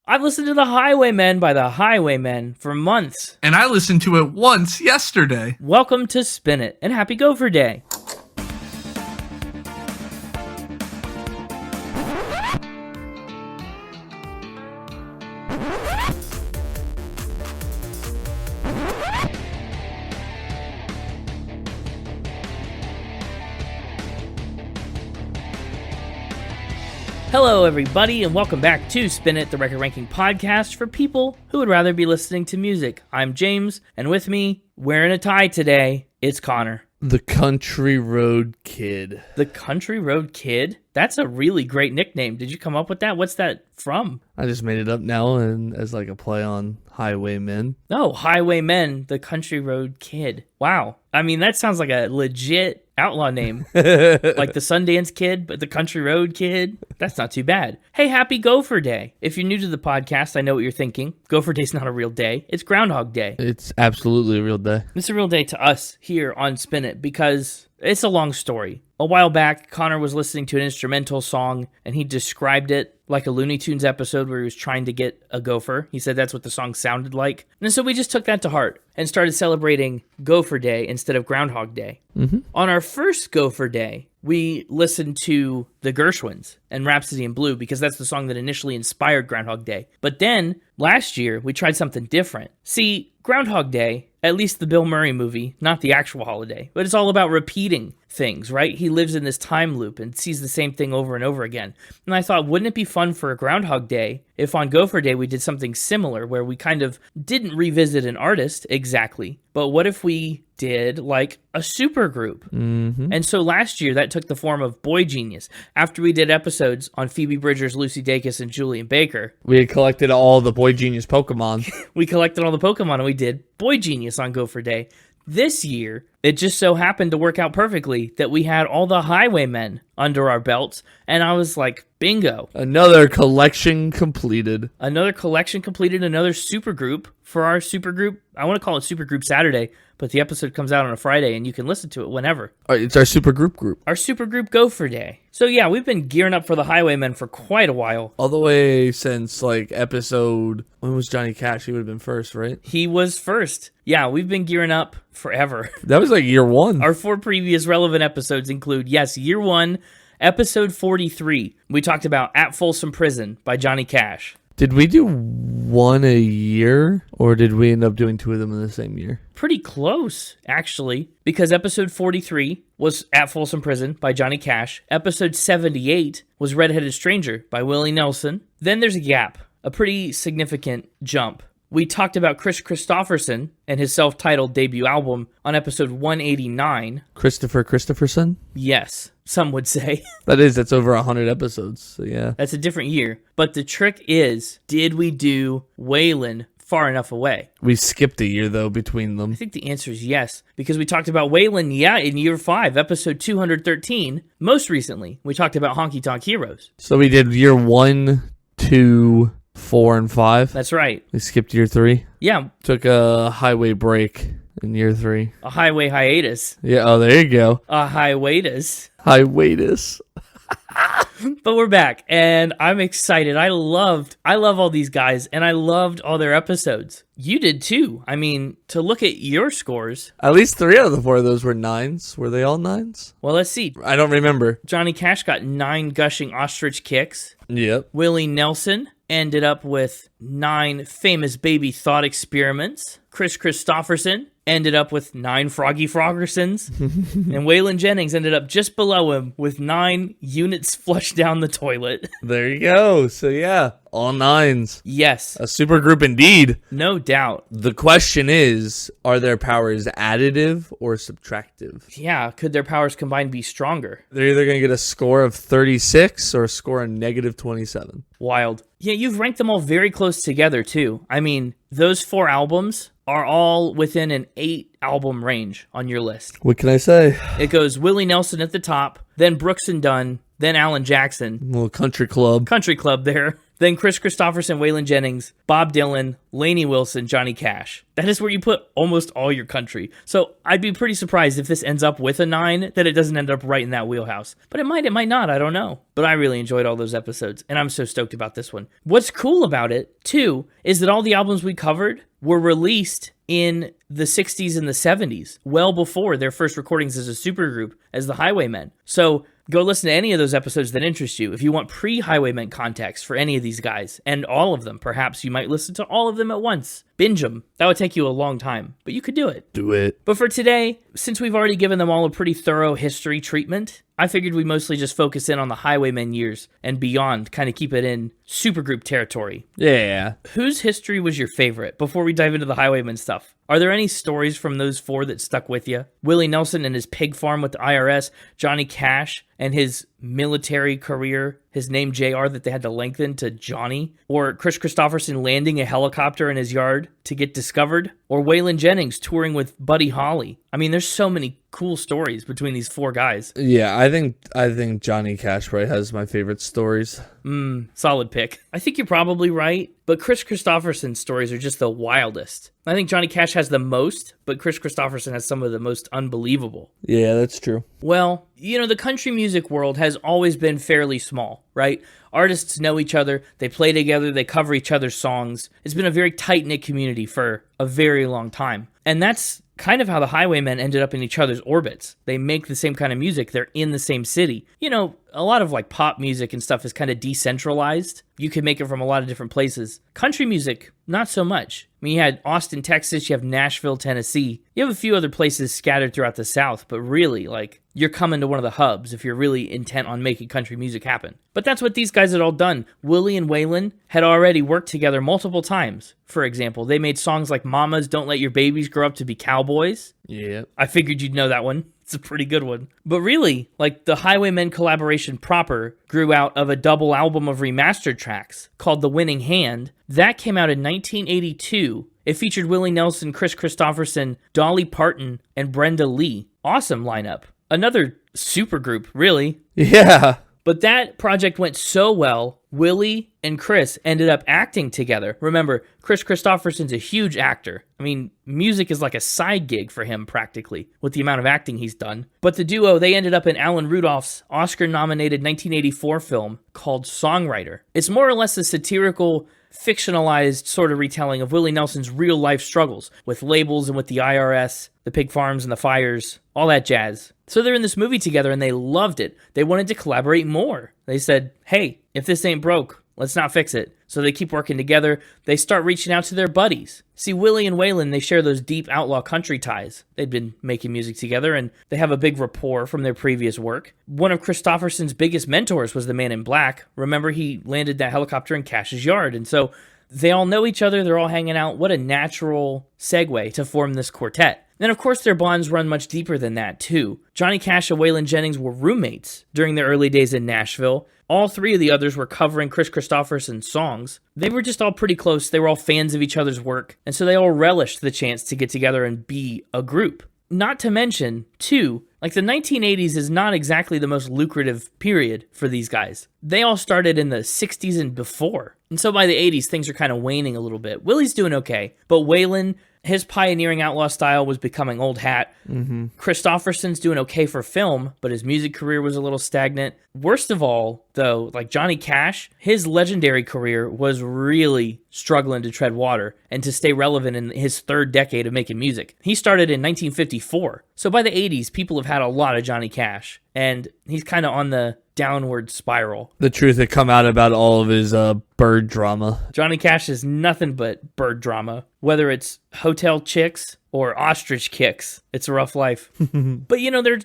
I've listened to The Highwaymen by The Highwaymen for months. And I listened to it once yesterday. Welcome to Spin It, and happy Gopher Day. Hello, everybody, and welcome back to Spin It, the record ranking podcast for people who would rather be listening to music. I'm James, and with me, wearing a tie today, it's Connor. The Country Road Kid. The Country Road Kid? That's a really great nickname. Did you come up with that? What's that from? I just made it up now and as like a play on Highwaymen. Oh, Highwaymen, the Country Road Kid. Wow. I mean, that sounds like a legit outlaw name. Like the Sundance Kid, but the Country Road Kid. That's not too bad. Hey, happy Gopher Day. If you're new to the podcast, I know what you're thinking. Gopher Day's not a real day. It's Groundhog Day. It's absolutely a real day. It's a real day to us here on Spin It because it's a long story. A while back, Connor was listening to an instrumental song, and he described it like a Looney Tunes episode where he was trying to get a gopher. He said that's what the song sounded like. And so we just took that to heart and started celebrating Gopher Day instead of Groundhog Day. Mm-hmm. On our first Gopher Day, we listened to the Gershwins and Rhapsody in Blue because that's the song that initially inspired Groundhog Day. But then, last year, we tried something different. See, Groundhog Day, at least the Bill Murray movie, not the actual holiday, but it's all about repeating things, right? He lives in this time loop and sees the same thing over and over again. And I thought, wouldn't it be fun for a Groundhog Day if on Gopher Day we did something similar where we kind of didn't revisit an artist exactly, but what if we did like a supergroup? Mm-hmm. And so last year that took the form of Boy Genius. After we did episodes on Phoebe Bridgers, Lucy Dacus, and Julian Baker, we had collected all the Boy Genius Pokemon. We collected all the Pokemon and we did Boy Genius on Gopher Day. This year, it just so happened to work out perfectly that we had all the Highwaymen under our belts, and I was like, bingo. Another collection completed. Another supergroup for our supergroup. I want to call it Supergroup Saturday, but the episode comes out on a Friday, and you can listen to it whenever. It's our supergroup group. Our supergroup Gopher Day. So yeah, we've been gearing up for the Highwaymen for quite a while. All the way since like episode, when was Johnny Cash? He would have been first, right? He was first. Yeah, we've been gearing up forever. That was like year one. Our 4 previous relevant episodes include, yes, year 1, episode 43. We talked about At Folsom Prison by Johnny Cash. Did we do one a year, or did we end up doing 2 of them in the same year? Pretty close, actually, because episode 43 was At Folsom Prison by Johnny Cash. Episode 78 was Redheaded Stranger by Willie Nelson. Then there's a gap, a pretty significant jump. We talked about Kris Kristofferson and his self-titled debut album on episode 189. Kristofferson? Yes, some would say. That's over 100 episodes, so yeah. That's a different year. But the trick is, did we do Waylon Far Enough Away? We skipped a year, though, between them. I think the answer is yes, because we talked about Waylon, in year 5, episode 213. Most recently, we talked about Honky Tonk Heroes. So we did year 1, 2, 4, and 5. That's right. We skipped year 3. Yeah. Took a highway break in year 3. A highway hiatus. Yeah, oh, there you go. A hiatus. Hiatus. But we're back, and I'm excited. I love all these guys, and I loved all their episodes. You did too. I mean, to look at your scores. At least 3 out of the 4 of those were 9s. Were they all 9s? Well, let's see. I don't remember. Johnny Cash got 9 gushing ostrich kicks. Yep. Willie Nelson ended up with 9 famous baby thought experiments. Kris Kristofferson ended up with 9 Froggy Froggersons. And Waylon Jennings ended up just below him with 9 units flushed down the toilet. There you go. So yeah, all 9s. Yes. A super group indeed. No doubt. The question is, are their powers additive or subtractive? Yeah, could their powers combined be stronger? They're either going to get a score of 36 or a score of negative 27. Wild. Yeah, you've ranked them all very close together, too. I mean, those 4 albums are all within an 8-album range on your list. What can I say? It goes Willie Nelson at the top, then Brooks and Dunn, then Alan Jackson. Little country club. Country club there. Then Kris Kristofferson, Waylon Jennings, Bob Dylan, Lainey Wilson, Johnny Cash. That is where you put almost all your country. So I'd be pretty surprised if this ends up with a 9, that it doesn't end up right in that wheelhouse. But it might not, I don't know. But I really enjoyed all those episodes, and I'm so stoked about this one. What's cool about it, too, is that all the albums we covered were released in the 60s and the 70s, well before their first recordings as a supergroup, as the Highwaymen. So go listen to any of those episodes that interest you. If you want pre-Highwaymen context for any of these guys, and all of them, perhaps you might listen to all of them at once. Binge them. That would take you a long time, but you could do it. Do it. But for today, since we've already given them all a pretty thorough history treatment, I figured we mostly just focus in on the Highwaymen years and beyond, kind of keep it in supergroup territory. Yeah. Whose history was your favorite before we dive into the Highwaymen stuff? Are there any stories from those 4 that stuck with you? Willie Nelson and his pig farm with the IRS, Johnny Cash and his military career, his name JR that they had to lengthen to Johnny, or Kris Kristofferson landing a helicopter in his yard to get discovered, or Waylon Jennings touring with Buddy Holly. I mean, there's so many cool stories between these 4 guys. Yeah, I think Johnny Cash probably has my favorite stories. Solid pick. I think you're probably right, but Kris Kristofferson's stories are just the wildest. I think Johnny Cash has the most, but Kris Kristofferson has some of the most unbelievable. Yeah, that's true. Well, the country music world has always been fairly small, right? Artists know each other, they play together, they cover each other's songs. It's been a very tight-knit community for a very long time. And that's kind of how the Highwaymen ended up in each other's orbits. They make the same kind of music. They're in the same city. A lot of like pop music and stuff is kind of decentralized. You can make it from a lot of different places. Country music, not so much. I mean, you had Austin, Texas, you have Nashville, Tennessee. You have a few other places scattered throughout the South, but really, you're coming to one of the hubs if you're really intent on making country music happen. But that's what these guys had all done. Willie and Waylon had already worked together multiple times. For example, they made songs like Mamas Don't Let Your Babies Grow Up to Be Cowboys. Yeah. I figured you'd know that one. It's a pretty good one. But really, the Highwaymen collaboration proper grew out of a double album of remastered tracks called The Winning Hand. That came out in 1982. It featured Willie Nelson, Kris Kristofferson, Dolly Parton, and Brenda Lee. Awesome lineup. Another supergroup, really. Yeah. But that project went so well, Willie and Kris ended up acting together. Remember, Kris Kristofferson's a huge actor. I mean, music is like a side gig for him practically, with the amount of acting he's done. But the duo, they ended up in Alan Rudolph's Oscar-nominated 1984 film called Songwriter. It's more or less a satirical, fictionalized sort of retelling of Willie Nelson's real-life struggles with labels and with the IRS, the pig farms and the fires, all that jazz. So they're in this movie together and they loved it. They wanted to collaborate more. They said, hey, if this ain't broke, let's not fix it. So they keep working together. They start reaching out to their buddies. See, Willie and Waylon, they share those deep outlaw country ties. They'd been making music together and they have a big rapport from their previous work. One of Kristofferson's biggest mentors was the Man in Black. Remember, he landed that helicopter in Cash's yard. And so they all know each other. They're all hanging out. What a natural segue to form this quartet. And of course, their bonds run much deeper than that, too. Johnny Cash and Waylon Jennings were roommates during their early days in Nashville. All 3 of the others were covering Kris Kristofferson's songs. They were just all pretty close. They were all fans of each other's work. And so they all relished the chance to get together and be a group. Not to mention, too, the 1980s is not exactly the most lucrative period for these guys. They all started in the 60s and before. And so by the 80s, things are kind of waning a little bit. Willie's doing okay, but Waylon, his pioneering outlaw style was becoming old hat. Kristofferson's doing okay for film, but his music career was a little stagnant. Worst of all, though, Johnny Cash, his legendary career was really struggling to tread water and to stay relevant in his 3rd decade of making music. He started in 1954. So by the 80s, people have had a lot of Johnny Cash, and he's kind of on the downward spiral. The truth had come out about all of his bird drama. Johnny Cash is nothing but bird drama. Whether it's hotel chicks or ostrich kicks, it's a rough life. But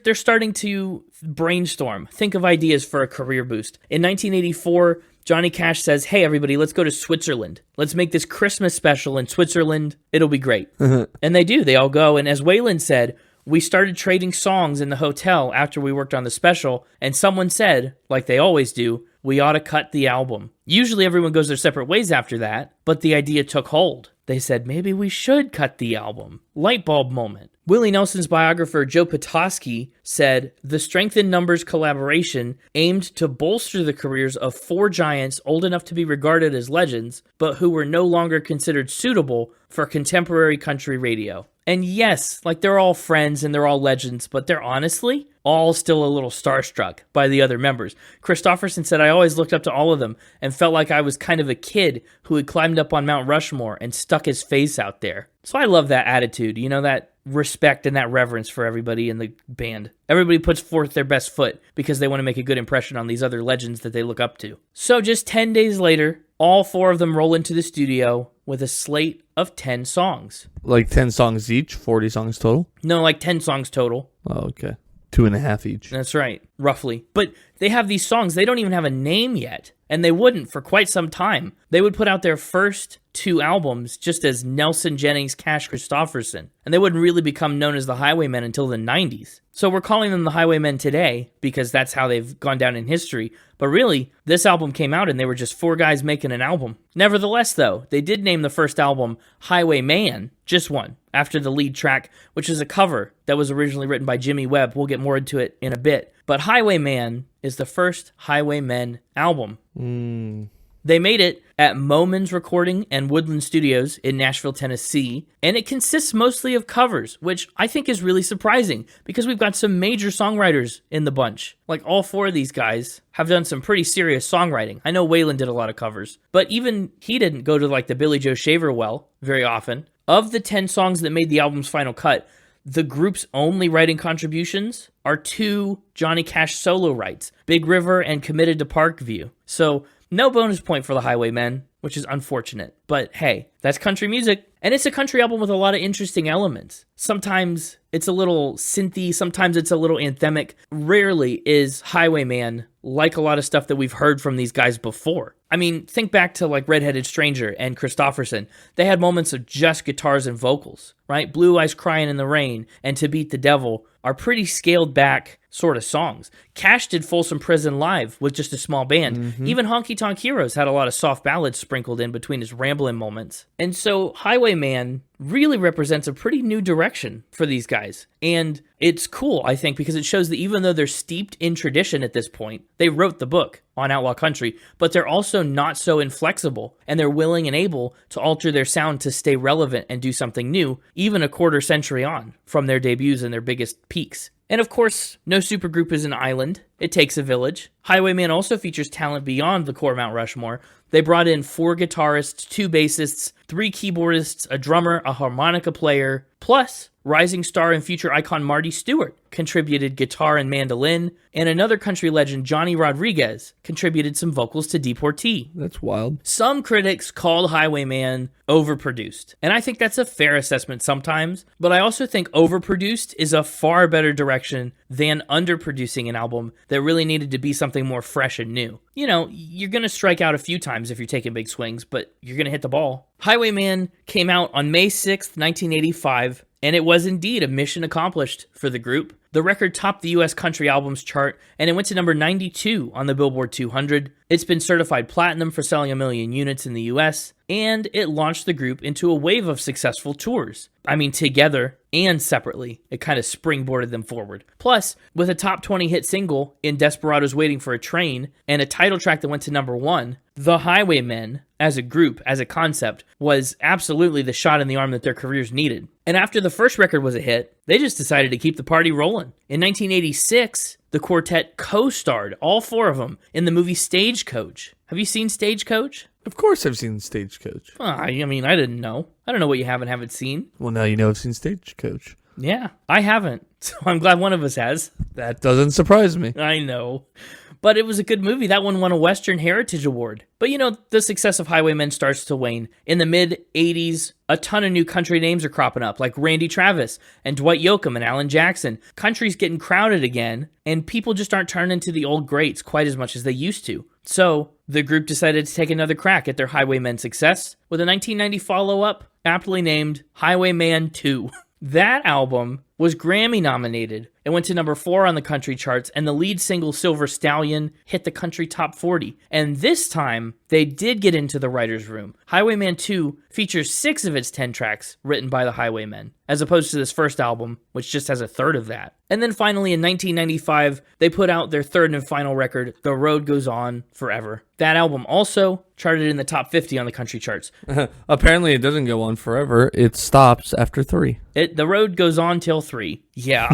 they're starting to brainstorm, think of ideas for a career boost. In 1984, Johnny Cash says, hey everybody, let's go to Switzerland. Let's make this Christmas special in Switzerland. It'll be great. And they do. They all go. And as Waylon said, we started trading songs in the hotel after we worked on the special, and someone said, like they always do, we ought to cut the album. Usually everyone goes their separate ways after that, but the idea took hold. They said, maybe we should cut the album. Light bulb moment. Willie Nelson's biographer Joe Petoskey said, the Strength in Numbers collaboration aimed to bolster the careers of 4 giants old enough to be regarded as legends, but who were no longer considered suitable for contemporary country radio. And yes, they're all friends and they're all legends, but they're honestly all still a little starstruck by the other members. Kristofferson said, I always looked up to all of them and felt like I was kind of a kid who had climbed up on Mount Rushmore and stuck his face out there. So I love that attitude, that respect and that reverence for everybody in the band. Everybody puts forth their best foot because they want to make a good impression on these other legends that they look up to. So just 10 days later, all 4 of them roll into the studio with a slate of 10 songs. 10 songs each? 40 songs total? No, 10 songs total. Oh, okay. 2.5 each. That's right, roughly. But they have these songs, they don't even have a name yet, and they wouldn't for quite some time. They would put out their first 2 albums just as Nelson, Jennings, Kris Kristofferson, and they wouldn't really become known as the Highwaymen until the 90s. So we're calling them the Highwaymen today because that's how they've gone down in history, but really, this album came out and they were just 4 guys making an album. Nevertheless, though, they did name the first album Highwayman, just one, after the lead track, which is a cover that was originally written by Jimmy Webb. We'll get more into it in a bit. But Highwayman is the first Highwaymen album. They made it at Moman's Recording and Woodland Studios in Nashville, Tennessee, and it consists mostly of covers, which I think is really surprising because we've got some major songwriters in the bunch. All 4 of these guys have done some pretty serious songwriting. I know Waylon did a lot of covers, but even he didn't go to the Billy Joe Shaver well very often. Of the 10 songs that made the album's final cut, the group's only writing contributions are 2 Johnny Cash solo writes, Big River and Committed to Parkview. So no bonus point for the Highwaymen, which is unfortunate. But hey, that's country music. And it's a country album with a lot of interesting elements. Sometimes it's a little synthy, sometimes it's a little anthemic. Rarely is Highwayman like a lot of stuff that we've heard from these guys before. I mean, think back to Redheaded Stranger and Kristofferson. They had moments of just guitars and vocals, right? Blue Eyes Crying in the Rain and To Beat the Devil are pretty scaled back sort of songs. Cash did Folsom Prison live with just a small band. Even Honky Tonk Heroes had a lot of soft ballads sprinkled in between his rambling moments. And so Highwayman really represents a pretty new direction for these guys. And it's cool, I think, because it shows that even though they're steeped in tradition at this point, they wrote the book on outlaw country, but they're also not so inflexible, and they're willing and able to alter their sound to stay relevant and do something new, even a quarter century on from their debuts and their biggest peaks. And of course, no supergroup is an island. It takes a village. Highwayman also features talent beyond the core Mount Rushmore. They brought in 4 guitarists, 2 bassists, 3 keyboardists, a drummer, a harmonica player, plus rising star and future icon Marty Stewart contributed guitar and mandolin, and another country legend, Johnny Rodriguez, contributed some vocals to Deportee. That's wild. Some critics called Highwayman overproduced, and I think that's a fair assessment sometimes, but I also think overproduced is a far better direction than underproducing an album that really needed to be something more fresh and new. You're going to strike out a few times if you're taking big swings, but you're going to hit the ball. Highwayman came out on May 6th, 1985, and it was indeed a mission accomplished for the group. The record topped the U.S. Country Albums chart, and it went to number 92 on the Billboard 200. It's been certified platinum for selling 1 million units in the U.S., and it launched the group into a wave of successful tours. I mean, together and separately, it kind of springboarded them forward. Plus, with a top 20 hit single in Desperados Waiting for a Train, and a title track that went to number 1, the Highwaymen, as a group, as a concept, was absolutely the shot in the arm that their careers needed. And after the first record was a hit, they just decided to keep the party rolling. In 1986, the quartet co-starred, all 4 of them, in the movie Stagecoach. Have you seen Stagecoach? Of course I've seen Stagecoach. I mean, I didn't know. I don't know what you haven't seen. Well, now you know I've seen Stagecoach. Yeah, I haven't. So I'm glad one of us has. That doesn't surprise me. I know. But it was a good movie. That one won a Western Heritage Award. But the success of Highwaymen starts to wane. In the mid-'80s, a ton of new country names are cropping up, like Randy Travis and Dwight Yoakam and Alan Jackson. Country's getting crowded again, and people just aren't turning to the old greats quite as much as they used to. So the group decided to take another crack at their Highwaymen success with a 1990 follow-up, aptly named Highwayman 2. That album was Grammy nominated. It went to number 4 on the country charts, and the lead single Silver Stallion hit the country top 40. And this time, they did get into the writer's room. Highwayman 2 features 6 of its 10 tracks written by the Highwaymen, as opposed to this first album, which just has a third of that. And then finally, in 1995, they put out their third and final record, The Road Goes On Forever. That album also charted in the top 50 on the country charts. Apparently, it doesn't go on forever. It stops after 3. The road goes on till 3. Yeah.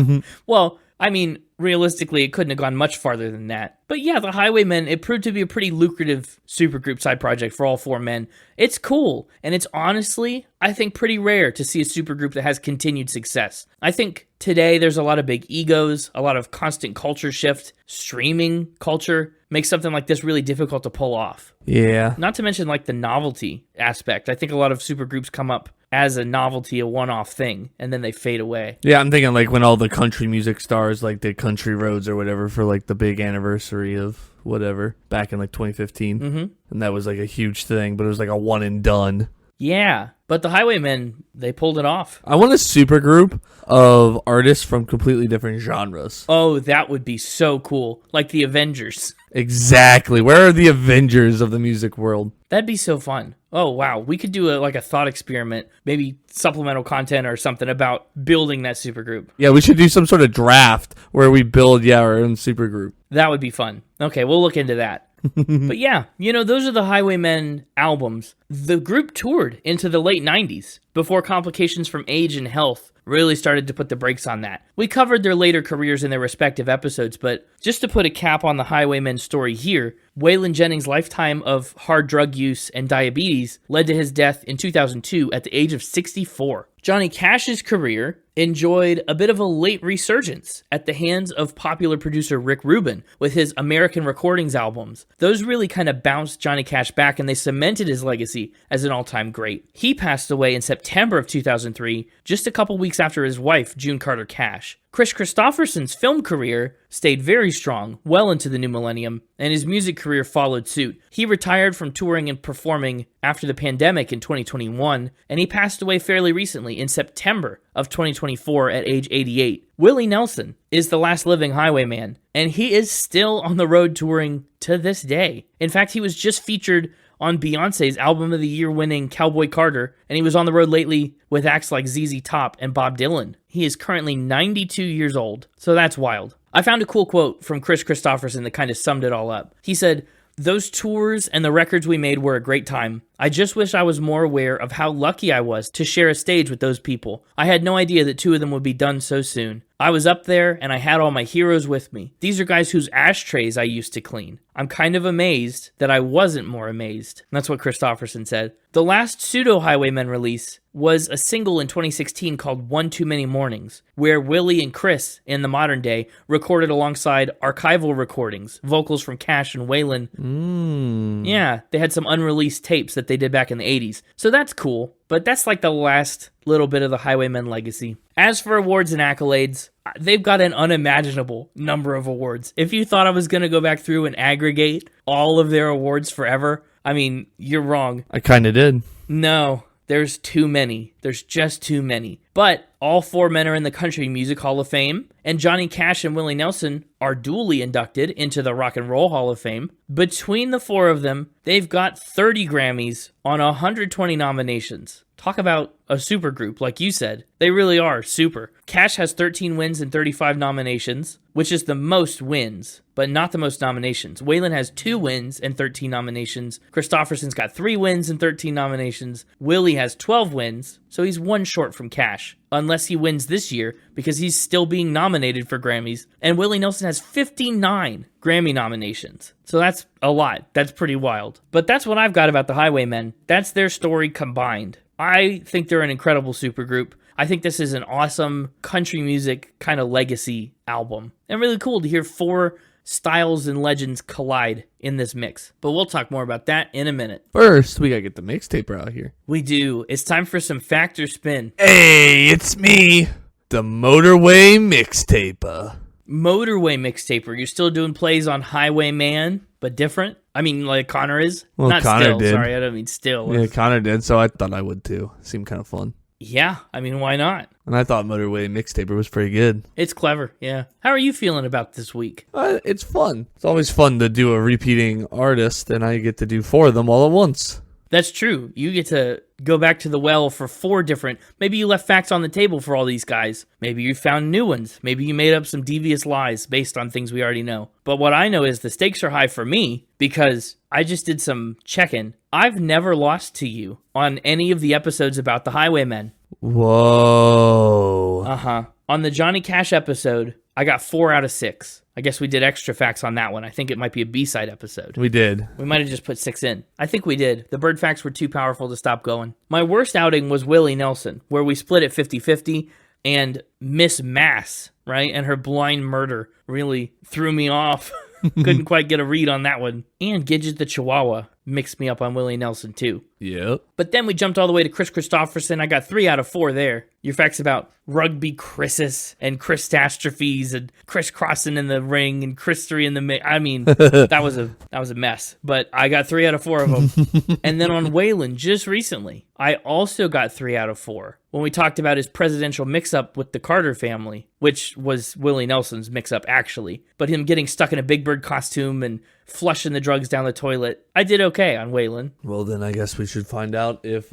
Well, I mean, realistically, it couldn't have gone much farther than that. But yeah, the Highwaymen, it proved to be a pretty lucrative supergroup side project for all 4 men. It's cool, and it's honestly, I think, pretty rare to see a supergroup that has continued success. I think today there's a lot of big egos, a lot of constant culture shift. Streaming culture makes something like this really difficult to pull off. Yeah. Not to mention, like, the novelty aspect. I think a lot of supergroups come up as a novelty, a one-off thing, and then they fade away. Yeah, I'm thinking like when all the country music stars like did Country Roads or whatever for like the big anniversary of whatever back in like 2015. Mm-hmm. And that was like a huge thing, but it was like a one and done. Yeah, but the Highwaymen, they pulled it off. I want a supergroup of artists from completely different genres. Oh, that would be so cool. Like the Avengers. Exactly. Where are the Avengers of the music world? That'd be so fun. Oh, wow. We could do a thought experiment, maybe supplemental content or something about building that supergroup. Yeah, we should do some sort of draft where we build, our own supergroup. That would be fun. Okay, we'll look into that. But yeah, those are the Highwaymen albums. The group toured into the late 90s before complications from age and health really started to put the brakes on that. We covered their later careers in their respective episodes, but just to put a cap on the Highwaymen story here, Waylon Jennings' lifetime of hard drug use and diabetes led to his death in 2002 at the age of 64. Johnny Cash's career enjoyed a bit of a late resurgence at the hands of popular producer Rick Rubin with his American Recordings albums. Those really kind of bounced Johnny Cash back, and they cemented his legacy as an all-time great. He passed away in September of 2003, just a couple weeks after his wife, June Carter Cash. Kris Kristofferson's film career stayed very strong well into the new millennium, and his music career followed suit. He retired from touring and performing after the pandemic in 2021, and he passed away fairly recently in September of 2024 at age 88. Willie Nelson is the last living Highwayman, and he is still on the road touring to this day. In fact, he was just featured on Beyonce's Album of the Year winning Cowboy Carter, and he was on the road lately with acts like ZZ Top and Bob Dylan. He is currently 92 years old, so that's wild. I found a cool quote from Kris Kristofferson that kind of summed it all up. He said, "Those tours and the records we made were a great time. I just wish I was more aware of how lucky I was to share a stage with those people. I had no idea that 2 of them would be done so soon. I was up there and I had all my heroes with me. These are guys whose ashtrays I used to clean. I'm kind of amazed that I wasn't more amazed." And that's what Kristofferson said. The last pseudo-Highwaymen release was a single in 2016 called One Too Many Mornings, where Willie and Kris, in the modern day, recorded alongside archival recordings, vocals from Cash and Waylon. Yeah, they had some unreleased tapes that they did back in the 80s. So that's cool, but that's like the last little bit of the Highwaymen legacy. As for awards and accolades, they've got an unimaginable number of awards. If you thought I was going to go back through and aggregate all of their awards forever, I mean, you're wrong. I kind of did. No, there's too many. There's just too many. But all 4 men are in the Country Music Hall of Fame, and Johnny Cash and Willie Nelson are duly inducted into the Rock and Roll Hall of Fame. Between the 4 of them, they've got 30 Grammys on 120 nominations. Talk about a supergroup, like you said. They really are super. Cash has 13 wins and 35 nominations, which is the most wins, but not the most nominations. Waylon has 2 wins and 13 nominations. Kristofferson's got 3 wins and 13 nominations. Willie has 12 wins, so he's 1 short from Cash, unless he wins this year, because he's still being nominated for Grammys. And Willie Nelson has 59 Grammy nominations. So that's a lot. That's pretty wild. But that's what I've got about the Highwaymen. That's their story combined. I think they're an incredible supergroup. I think this is an awesome country music kind of legacy album. And really cool to hear 4 styles and legends collide in this mix. But we'll talk more about that in a minute. First, we gotta get the mixtaper out here. We do. It's time for some Fact or Spin. Hey, it's me, the Motorway Mixtaper. Motorway Mixtaper. You're still doing plays on Highwayman, but different? I mean, like Connor is? Well, Not Connor still. did. Sorry, I don't mean still. Yeah, Connor did, so I thought I would too. Seemed kind of fun. Yeah, I mean, why not? And I thought Motorway Mixtaper was pretty good. It's clever, yeah. How are you feeling about this week? It's fun. It's always fun to do a repeating artist, and I get to do 4 of them all at once. That's true. You get to go back to the well for 4 different... Maybe you left facts on the table for all these guys. Maybe you found new ones. Maybe you made up some devious lies based on things we already know. But what I know is the stakes are high for me because I just did some checking. I've never lost to you on any of the episodes about the Highwaymen. Whoa. Uh-huh. On the Johnny Cash episode, I got 4 out of 6. I guess we did extra facts on that one. I think it might be a B-side episode. We did. We might have just put 6 in. I think we did. The bird facts were too powerful to stop going. My worst outing was Willie Nelson, where we split it 50-50, and Miss Mass, right, and her blind murder really threw me off. Couldn't quite get a read on that one. And Gidget the Chihuahua mixed me up on Willie Nelson, too. Yep. But then we jumped all the way to Kris Kristofferson. I got 3 out of 4 there. Your facts about rugby Chris's and Christastrophes and Chris crossing in the ring and Christery in the I mean, that was a mess. But I got 3 out of 4 of them. And then on Waylon, just recently, I also got 3 out of 4 when we talked about his presidential mix-up with the Carter family, which was Willie Nelson's mix-up, actually. But him getting stuck in a Big Bird costume and flushing the drugs down the toilet. I did okay on Waylon. Well, then I guess we should find out if,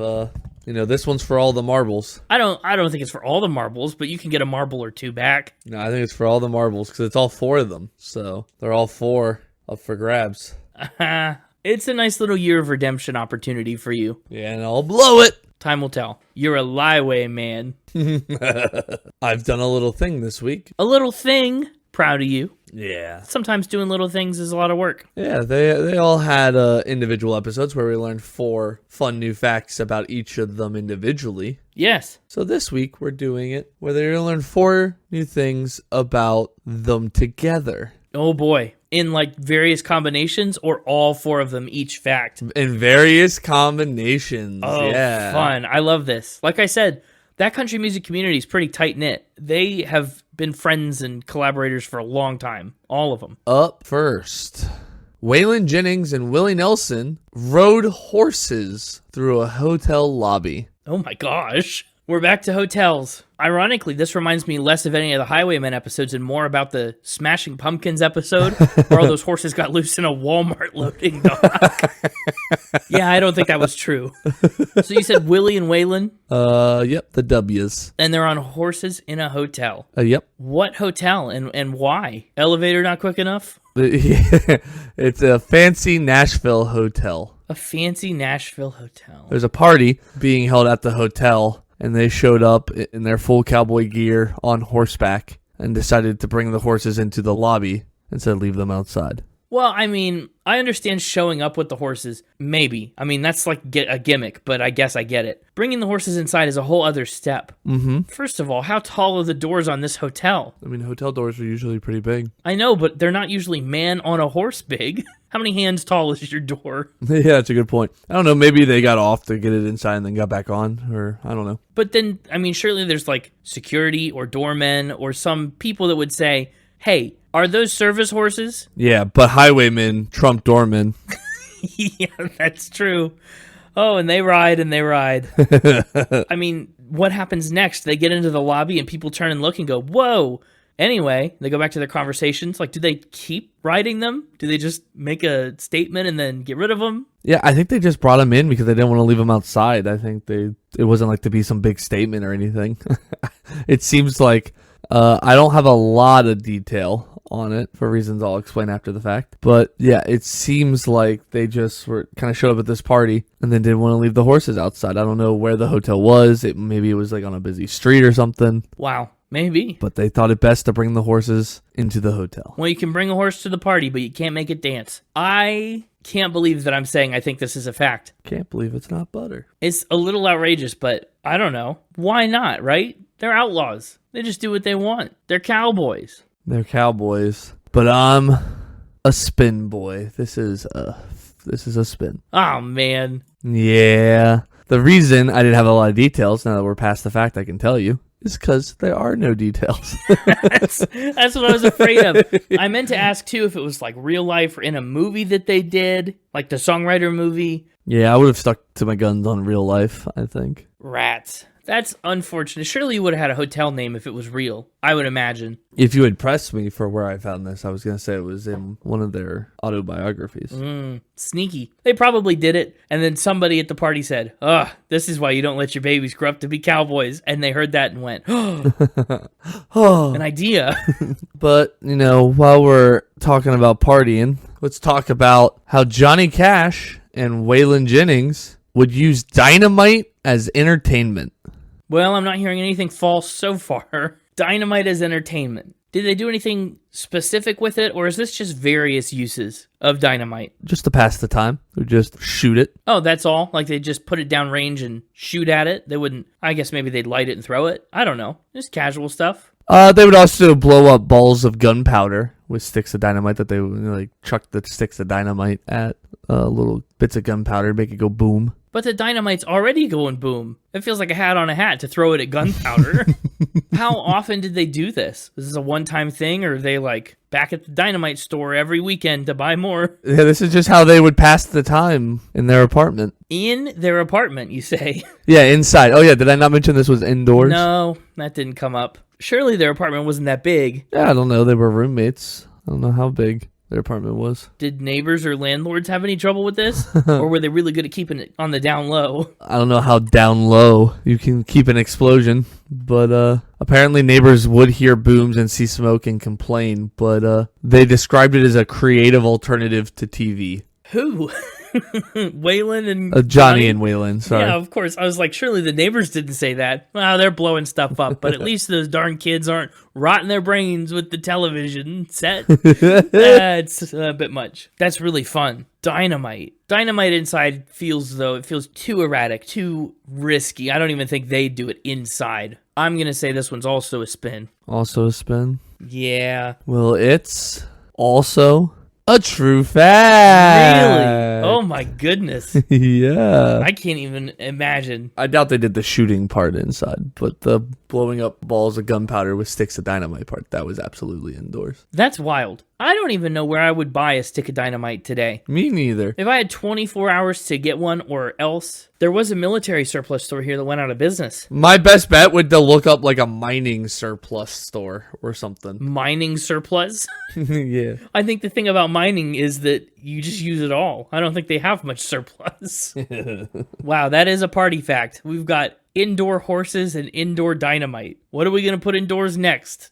this one's for all the marbles. I don't think it's for all the marbles, but you can get a marble or 2 back. No, I think it's for all the marbles because it's all 4 of them. So they're all 4 up for grabs. It's a nice little year of redemption opportunity for you. Yeah, and I'll blow it. Time will tell. You're a lieway man. I've done a little thing this week. A little thing. Proud of you. Yeah. Sometimes doing little things is a lot of work. Yeah, they all had individual episodes where we learned 4 fun new facts about each of them individually. Yes. So this week we're doing it where they're going to learn 4 new things about them together. Oh boy. In like various combinations or all 4 of them each fact? In various combinations. Oh, yeah. Fun. I love this. Like I said, that country music community is pretty tight-knit. They have been friends and collaborators for a long time. All of them. Up first, Waylon Jennings and Willie Nelson rode horses through a hotel lobby. Oh my gosh. We're back to hotels. Ironically, this reminds me less of any of the Highwaymen episodes and more about the Smashing Pumpkins episode where all those horses got loose in a Walmart loading dock. Yeah, I don't think that was true. So you said Willie and Waylon? Yep, the W's. And they're on horses in a hotel. Yep. What hotel and why? Elevator not quick enough? It's a fancy Nashville hotel. A fancy Nashville hotel. There's a party being held at the hotel, and they showed up in their full cowboy gear on horseback and decided to bring the horses into the lobby instead of leave them outside. Well, I mean, I understand showing up with the horses. Maybe. I mean, that's like a gimmick, but I guess I get it. Bringing the horses inside is a whole other step. Mm-hmm. First of all, how tall are the doors on this hotel? I mean, hotel doors are usually pretty big. I know, but they're not usually man on a horse big. How many hands tall is your door? Yeah, that's a good point. I don't know. Maybe they got off to get it inside and then got back on, or I don't know. But then, I mean, surely there's like security or doormen or some people that would say, hey, are those service horses? Yeah, but highwaymen trump doormen. Yeah, that's true. Oh, and they ride and they ride. I mean, what happens next? They get into the lobby and people turn and look and go, whoa. Anyway, they go back to their conversations. Like, do they keep riding them? Do they just make a statement and then get rid of them? Yeah, I think they just brought them in because they didn't want to leave them outside. I think it wasn't like to be some big statement or anything. It seems like I don't have a lot of detail on it for reasons I'll explain after the fact. But yeah, it seems like they just were kind of showed up at this party and then didn't want to leave the horses outside. I don't know where the hotel was. Maybe it was like on a busy street or something. Wow, maybe. But they thought it best to bring the horses into the hotel. Well, you can bring a horse to the party, but you can't make it dance. I can't believe that I'm saying I think this is a fact. Can't believe it's not butter. It's a little outrageous, but I don't know. Why not, right? They're outlaws. They just do what they want. They're cowboys. They're cowboys. But I'm a spin boy. This is a spin. Oh, man. Yeah. The reason I didn't have a lot of details, now that we're past the fact I can tell you, is because there are no details. That's what I was afraid of. I meant to ask, too, if it was like real life or in a movie that they did, like the Songwriter movie. Yeah, I would have stuck to my guns on real life, I think. Rats. That's unfortunate. Surely you would have had a hotel name if it was real, I would imagine. If you had pressed me for where I found this, I was going to say it was in one of their autobiographies. Sneaky. They probably did it, and then somebody at the party said, "Ugh, this is why you don't let your babies grow up to be cowboys." And they heard that and went, "Oh, an idea." But, while we're talking about partying, let's talk about how Johnny Cash and Waylon Jennings would use Dynamite as entertainment. Well, I'm not hearing anything false so far. Dynamite as entertainment. Did they do anything specific with it, or is this just various uses of dynamite? Just to pass the time. We just shoot it. Oh, that's all? Like they just put it down range and shoot at it? They wouldn't, I guess maybe they'd light it and throw it? I don't know. Just casual stuff. They would also blow up balls of gunpowder with sticks of dynamite that they would chuck the sticks of dynamite at little bits of gunpowder, make it go boom. But the dynamite's already going boom. It feels like a hat on a hat to throw it at gunpowder. How often did they do this? Is this a one-time thing, or are they back at the dynamite store every weekend to buy more? Yeah, this is just how they would pass the time in their apartment. In their apartment, you say? Yeah, inside. Oh yeah, did I not mention this was indoors? No, that didn't come up. Surely their apartment wasn't that big. Yeah, I don't know. They were roommates. I don't know how big their apartment was. Did neighbors or landlords have any trouble with this? Or were they really good at keeping it on the down low? I don't know how down low you can keep an explosion, but apparently neighbors would hear booms and see smoke and complain, but they described it as a creative alternative to TV. Who? Waylon and Johnny and Waylon, sorry. Yeah, of course. I was like, surely the neighbors didn't say that. Well, they're blowing stuff up, but at least those darn kids aren't rotting their brains with the television set. It's a bit much. That's really fun. Dynamite. Dynamite inside feels too erratic, too risky. I don't even think they'd do it inside. I'm going to say this one's also a spin. Also a spin? Yeah. Well, it's also a true fact. Really? Oh my goodness. Yeah. I can't even imagine. I doubt they did the shooting part inside, but the blowing up balls of gunpowder with sticks of dynamite part, that was absolutely indoors. That's wild. I don't even know where I would buy a stick of dynamite today. Me neither. If I had 24 hours to get one, or else, there was a military surplus store here that went out of business. My best bet would to look up a mining surplus store or something. Mining surplus? Yeah. I think the thing about mining is that you just use it all. I don't think they have much surplus. Wow, that is a party fact. We've got indoor horses and indoor dynamite. What are we going to put indoors next?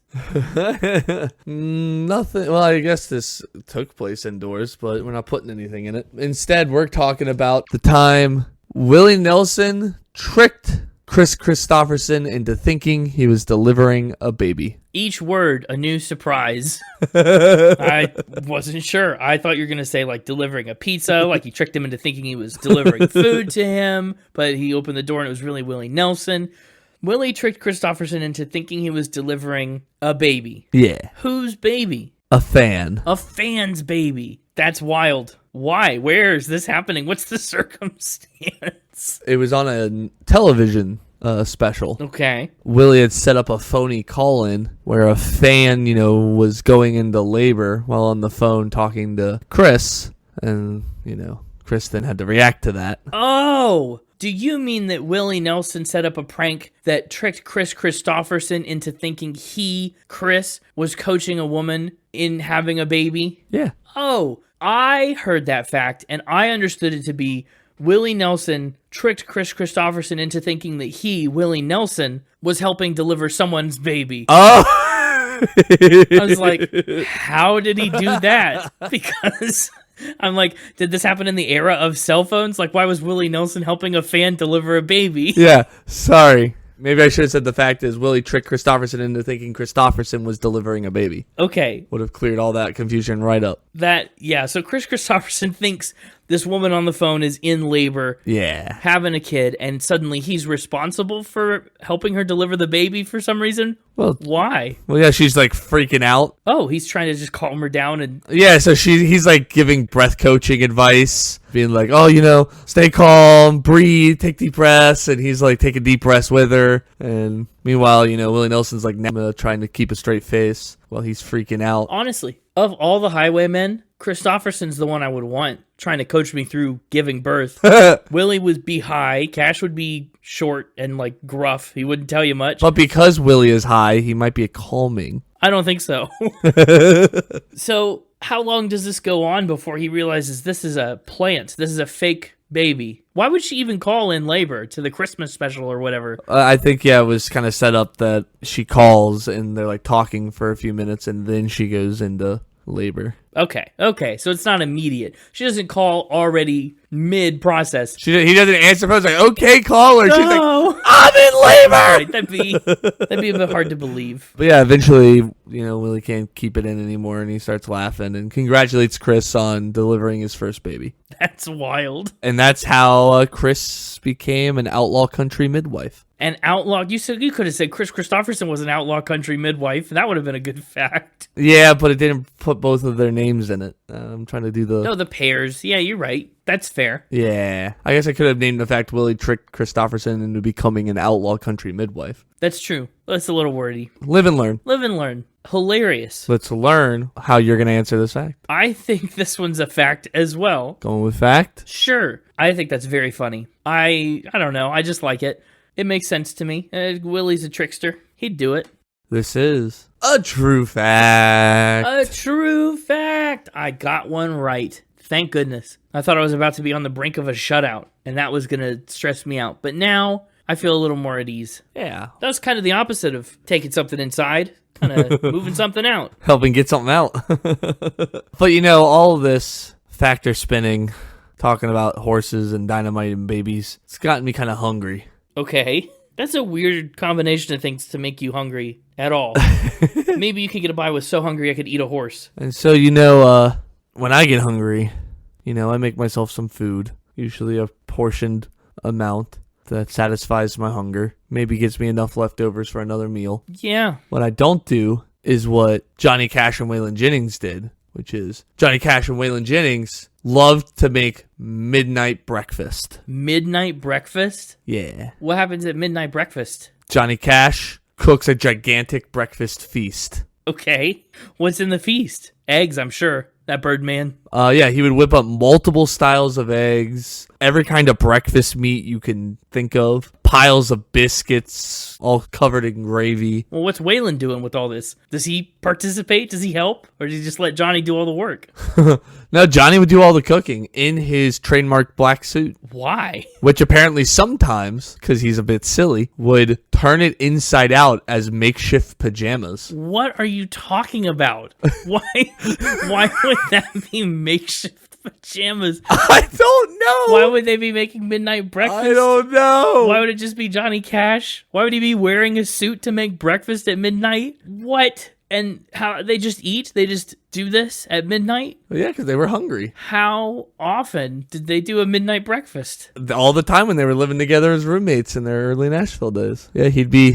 Nothing. Well, I guess this took place indoors, but we're not putting anything in it. Instead, we're talking about the time Willie Nelson tricked Kris Kristofferson into thinking he was delivering a baby. Each word a new surprise. I wasn't sure. I thought you were going to say delivering a pizza, he tricked him into thinking he was delivering food to him, but he opened the door and it was really Willie Nelson. Willie tricked Kristofferson into thinking he was delivering a baby. Yeah. Whose baby? A fan. A fan's baby. That's wild. Why? Where is this happening? What's the circumstance? It was on a television special. Okay. Willie had set up a phony call-in where a fan, was going into labor while on the phone talking to Kris, and, Kris then had to react to that. Oh! Do you mean that Willie Nelson set up a prank that tricked Kris Kristofferson into thinking Kris, was coaching a woman in having a baby? Yeah. Oh, I heard that fact, and I understood it to be Willie Nelson tricked Kris Kristofferson into thinking that Willie Nelson, was helping deliver someone's baby. Oh! I was like, how did he do that? Because I'm like, did this happen in the era of cell phones? Why was Willie Nelson helping a fan deliver a baby? Yeah, sorry. Maybe I should have said the fact is Willie tricked Kristofferson into thinking Kristofferson was delivering a baby. Okay. Would have cleared all that confusion right up. So Kris Kristofferson thinks this woman on the phone is in labor, having a kid, and suddenly he's responsible for helping her deliver the baby for some reason. Well, why? Well, yeah, she's freaking out. Oh, he's trying to just calm her down and so he's giving breath coaching advice, being stay calm, breathe, take deep breaths, and he's taking deep breaths with her. And meanwhile, Willie Nelson's trying to keep a straight face while he's freaking out. Honestly, of all the Highwaymen, Kristofferson's the one I would want, trying to coach me through giving birth. Willie would be high. Cash would be short and like gruff. He wouldn't tell you much. But because Willie is high, he might be a calming. I don't think so. So how long does this go on before he realizes this is a plant? This is a fake baby. Why would she even call in labor to the Christmas special or whatever? I think, it was kind of set up that she calls and they're like talking for a few minutes and then she goes into labor. Okay. So it's not immediate. She doesn't call already mid-process. He doesn't answer the phone. He's like, okay, caller. No. She's like, I'm in labor. Right, that'd be a bit hard to believe. But yeah, eventually, Willie can't keep it in anymore and he starts laughing and congratulates Kris on delivering his first baby. That's wild. And that's how Kris became an outlaw country midwife. An outlaw? You could have said Kris Kristofferson was an outlaw country midwife. That would have been a good fact. Yeah, but it didn't put both of their names in it. I'm trying to do the pairs. Yeah, you're right. That's fair. Yeah. I guess I could have named the fact Willie tricked Kristofferson into becoming an outlaw country midwife. That's true. That's a little wordy. Live and learn. Live and learn. Hilarious. Let's learn how you're going to answer this fact. I think this one's a fact as well. Going with fact? Sure. I think that's very funny. I don't know. I just like it. It makes sense to me. Willie's a trickster. He'd do it. This is a true fact. A true fact. I got one right. Thank goodness. I thought I was about to be on the brink of a shutout, and that was going to stress me out. But now I feel a little more at ease. Yeah. That's kind of the opposite of taking something inside, kind of moving something out. Helping get something out. But all this factor spinning, talking about horses and dynamite and babies, it's gotten me kind of hungry. Okay. That's a weird combination of things to make you hungry at all. Maybe you could get by with so hungry I could eat a horse. And so, when I get hungry, I make myself some food, usually a portioned amount that satisfies my hunger, maybe gives me enough leftovers for another meal. Yeah. What I don't do is what Johnny Cash and Waylon Jennings did, which is Johnny Cash and Waylon Jennings loved to make midnight breakfast. Midnight breakfast? Yeah. What happens at midnight breakfast? Johnny Cash cooks a gigantic breakfast feast. Okay. What's in the feast? Eggs, I'm sure. That Birdman. Yeah, he would whip up multiple styles of eggs, every kind of breakfast meat you can think of, piles of biscuits, all covered in gravy. Well, what's Waylon doing with all this? Does he participate? Does he help? Or does he just let Johnny do all the work? No, Johnny would do all the cooking in his trademark black suit. Why? Which apparently sometimes, because he's a bit silly, would turn it inside out as makeshift pajamas. What are you talking about? Why would that be makeshift pajamas? I don't know. Why would they be making midnight breakfast? I don't know. Why would it just be Johnny Cash? Why would he be wearing a suit to make breakfast at midnight? What? And how they just eat? They just do this at midnight? Yeah, because they were hungry. How often did they do a midnight breakfast? All the time when they were living together as roommates in their early Nashville days. Yeah, he'd be,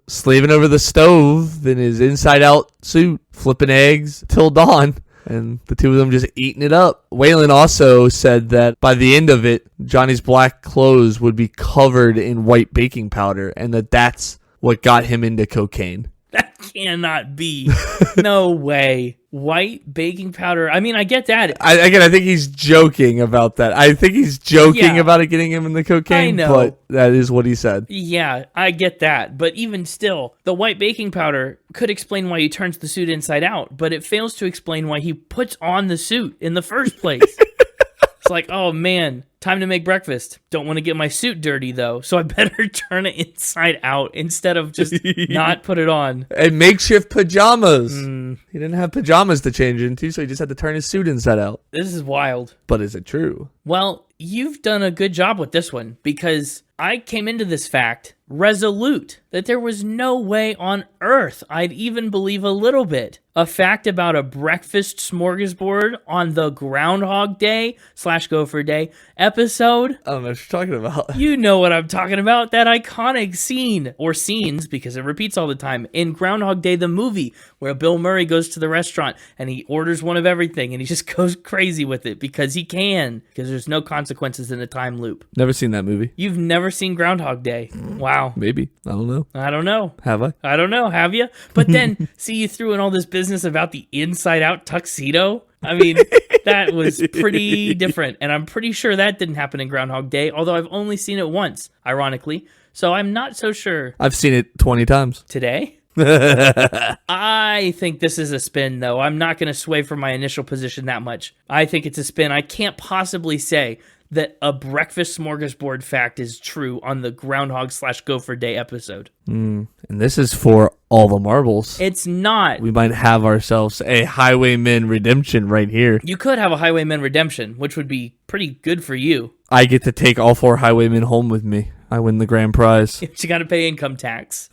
slaving over the stove in his inside-out suit, flipping eggs till dawn. And the two of them just eating it up. Waylon also said that by the end of it, Johnny's black clothes would be covered in white baking powder, and that's what got him into cocaine. That cannot be. No way. White baking powder. I mean, I get that. I think he's joking about that. I think he's joking about it getting him in the cocaine. I know. But that is what he said. Yeah, I get that. But even still, the white baking powder could explain why he turns the suit inside out, but it fails to explain why he puts on the suit in the first place. It's like, oh man, time to make breakfast. Don't want to get my suit dirty though, so I better turn it inside out instead of just not put it on. And makeshift pajamas. He didn't have pajamas to change into, so he just had to turn his suit inside out. This is wild. But is it true? Well, you've done a good job with this one because I came into this fact resolute that there was no way on earth I'd even believe a little bit. A fact about a breakfast smorgasbord on the Groundhog Day / Gopher Day episode. I don't know what you're talking about. You know what I'm talking about. That iconic scene, or scenes, because it repeats all the time, in Groundhog Day, the movie, where Bill Murray goes to the restaurant and he orders one of everything and he just goes crazy with it because he can, because there's no consequences in a time loop. Never seen that movie. You've never seen Groundhog Day. Wow. Wow. Maybe. I don't know. I don't know. Have I? I don't know. Have you? But then, see, you threw in all this business about the inside-out tuxedo. I mean, that was pretty different. And I'm pretty sure that didn't happen in Groundhog Day, although I've only seen it once, ironically. So I'm not so sure. I've seen it 20 times. Today? I think this is a spin, though. I'm not going to sway from my initial position that much. I think it's a spin. I can't possibly say that a breakfast smorgasbord fact is true on the Groundhog/Gopher Day episode. And this is for all the marbles. It's not. We might have ourselves a Highwayman redemption right here. You could have a Highwayman redemption, which would be pretty good for you. I get to take all 4 Highwaymen home with me. I win the grand prize. You got to pay income tax.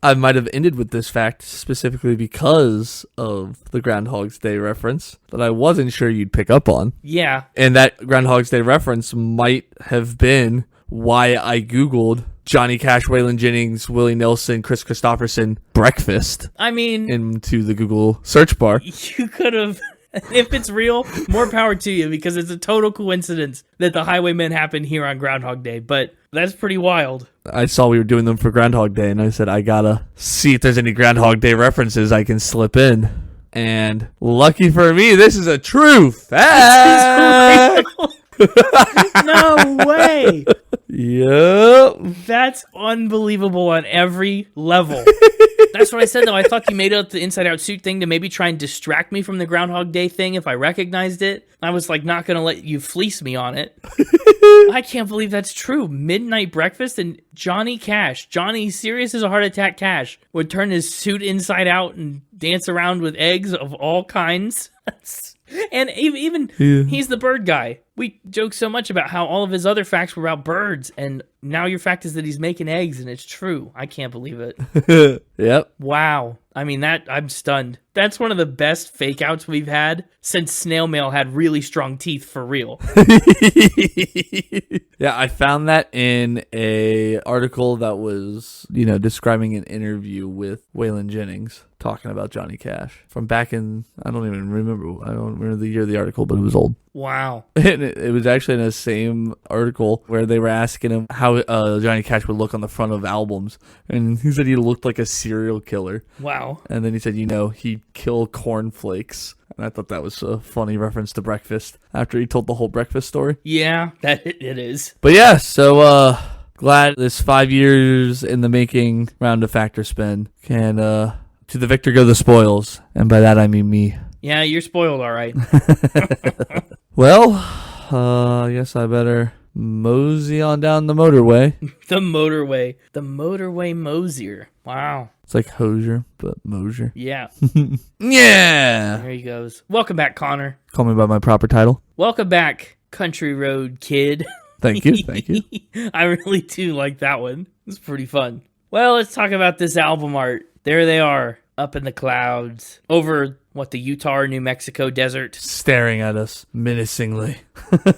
I might have ended with this fact specifically because of the Groundhog's Day reference that I wasn't sure you'd pick up on. Yeah. And that Groundhog's Day reference might have been why I Googled Johnny Cash, Waylon Jennings, Willie Nelson, Kris Kristofferson breakfast I mean, into the Google search bar. you could have... If it's real, more power to you, because it's a total coincidence that the Highwaymen happened here on Groundhog Day, but that's pretty wild. I saw we were doing them for Groundhog Day, and I said, I gotta see if there's any Groundhog Day references I can slip in. And lucky for me, this is a true fact. No way. Yep. That's unbelievable on every level. That's what I said, though. I thought you made up the inside-out suit thing to maybe try and distract me from the Groundhog Day thing if I recognized it. I was, like, not going to let you fleece me on it. I can't believe that's true. Midnight breakfast and Johnny Cash, Johnny serious as a heart attack Cash, would turn his suit inside out and dance around with eggs of all kinds. And even he's the bird guy. We joke so much about how all of his other facts were about birds, and now your fact is that he's making eggs, and it's true. I can't believe it. Yep. Wow. I mean, I'm stunned. That's one of the best fake outs we've had since snail mail had really strong teeth for real. Yeah, I found that in a article that was, describing an interview with Waylon Jennings talking about Johnny Cash from back in, I don't remember the year of the article, but it was old. Wow. And it was actually in the same article where they were asking him how Johnny Cash would look on the front of albums. And he said he looked like a serial killer. Wow. And then he said, he'd kill cornflakes. And I thought that was a funny reference to breakfast after he told the whole breakfast story. Yeah, that it is. But yeah, so glad this 5 years in the making round of Factor Spin can, to the victor go the spoils. And by that I mean me. Yeah, you're spoiled, all right. Well, I guess I better mosey on down the motorway. The motorway mosier. Wow. It's like Hosier, but Mosier. Yeah. Yeah. There he goes. Welcome back, Connor. Call me by my proper title. Welcome back, Country Road Kid. Thank you. Thank you. I really do like that one. It's pretty fun. Well, let's talk about this album art. There they are, up in the clouds, over the Utah or New Mexico desert. Staring at us menacingly.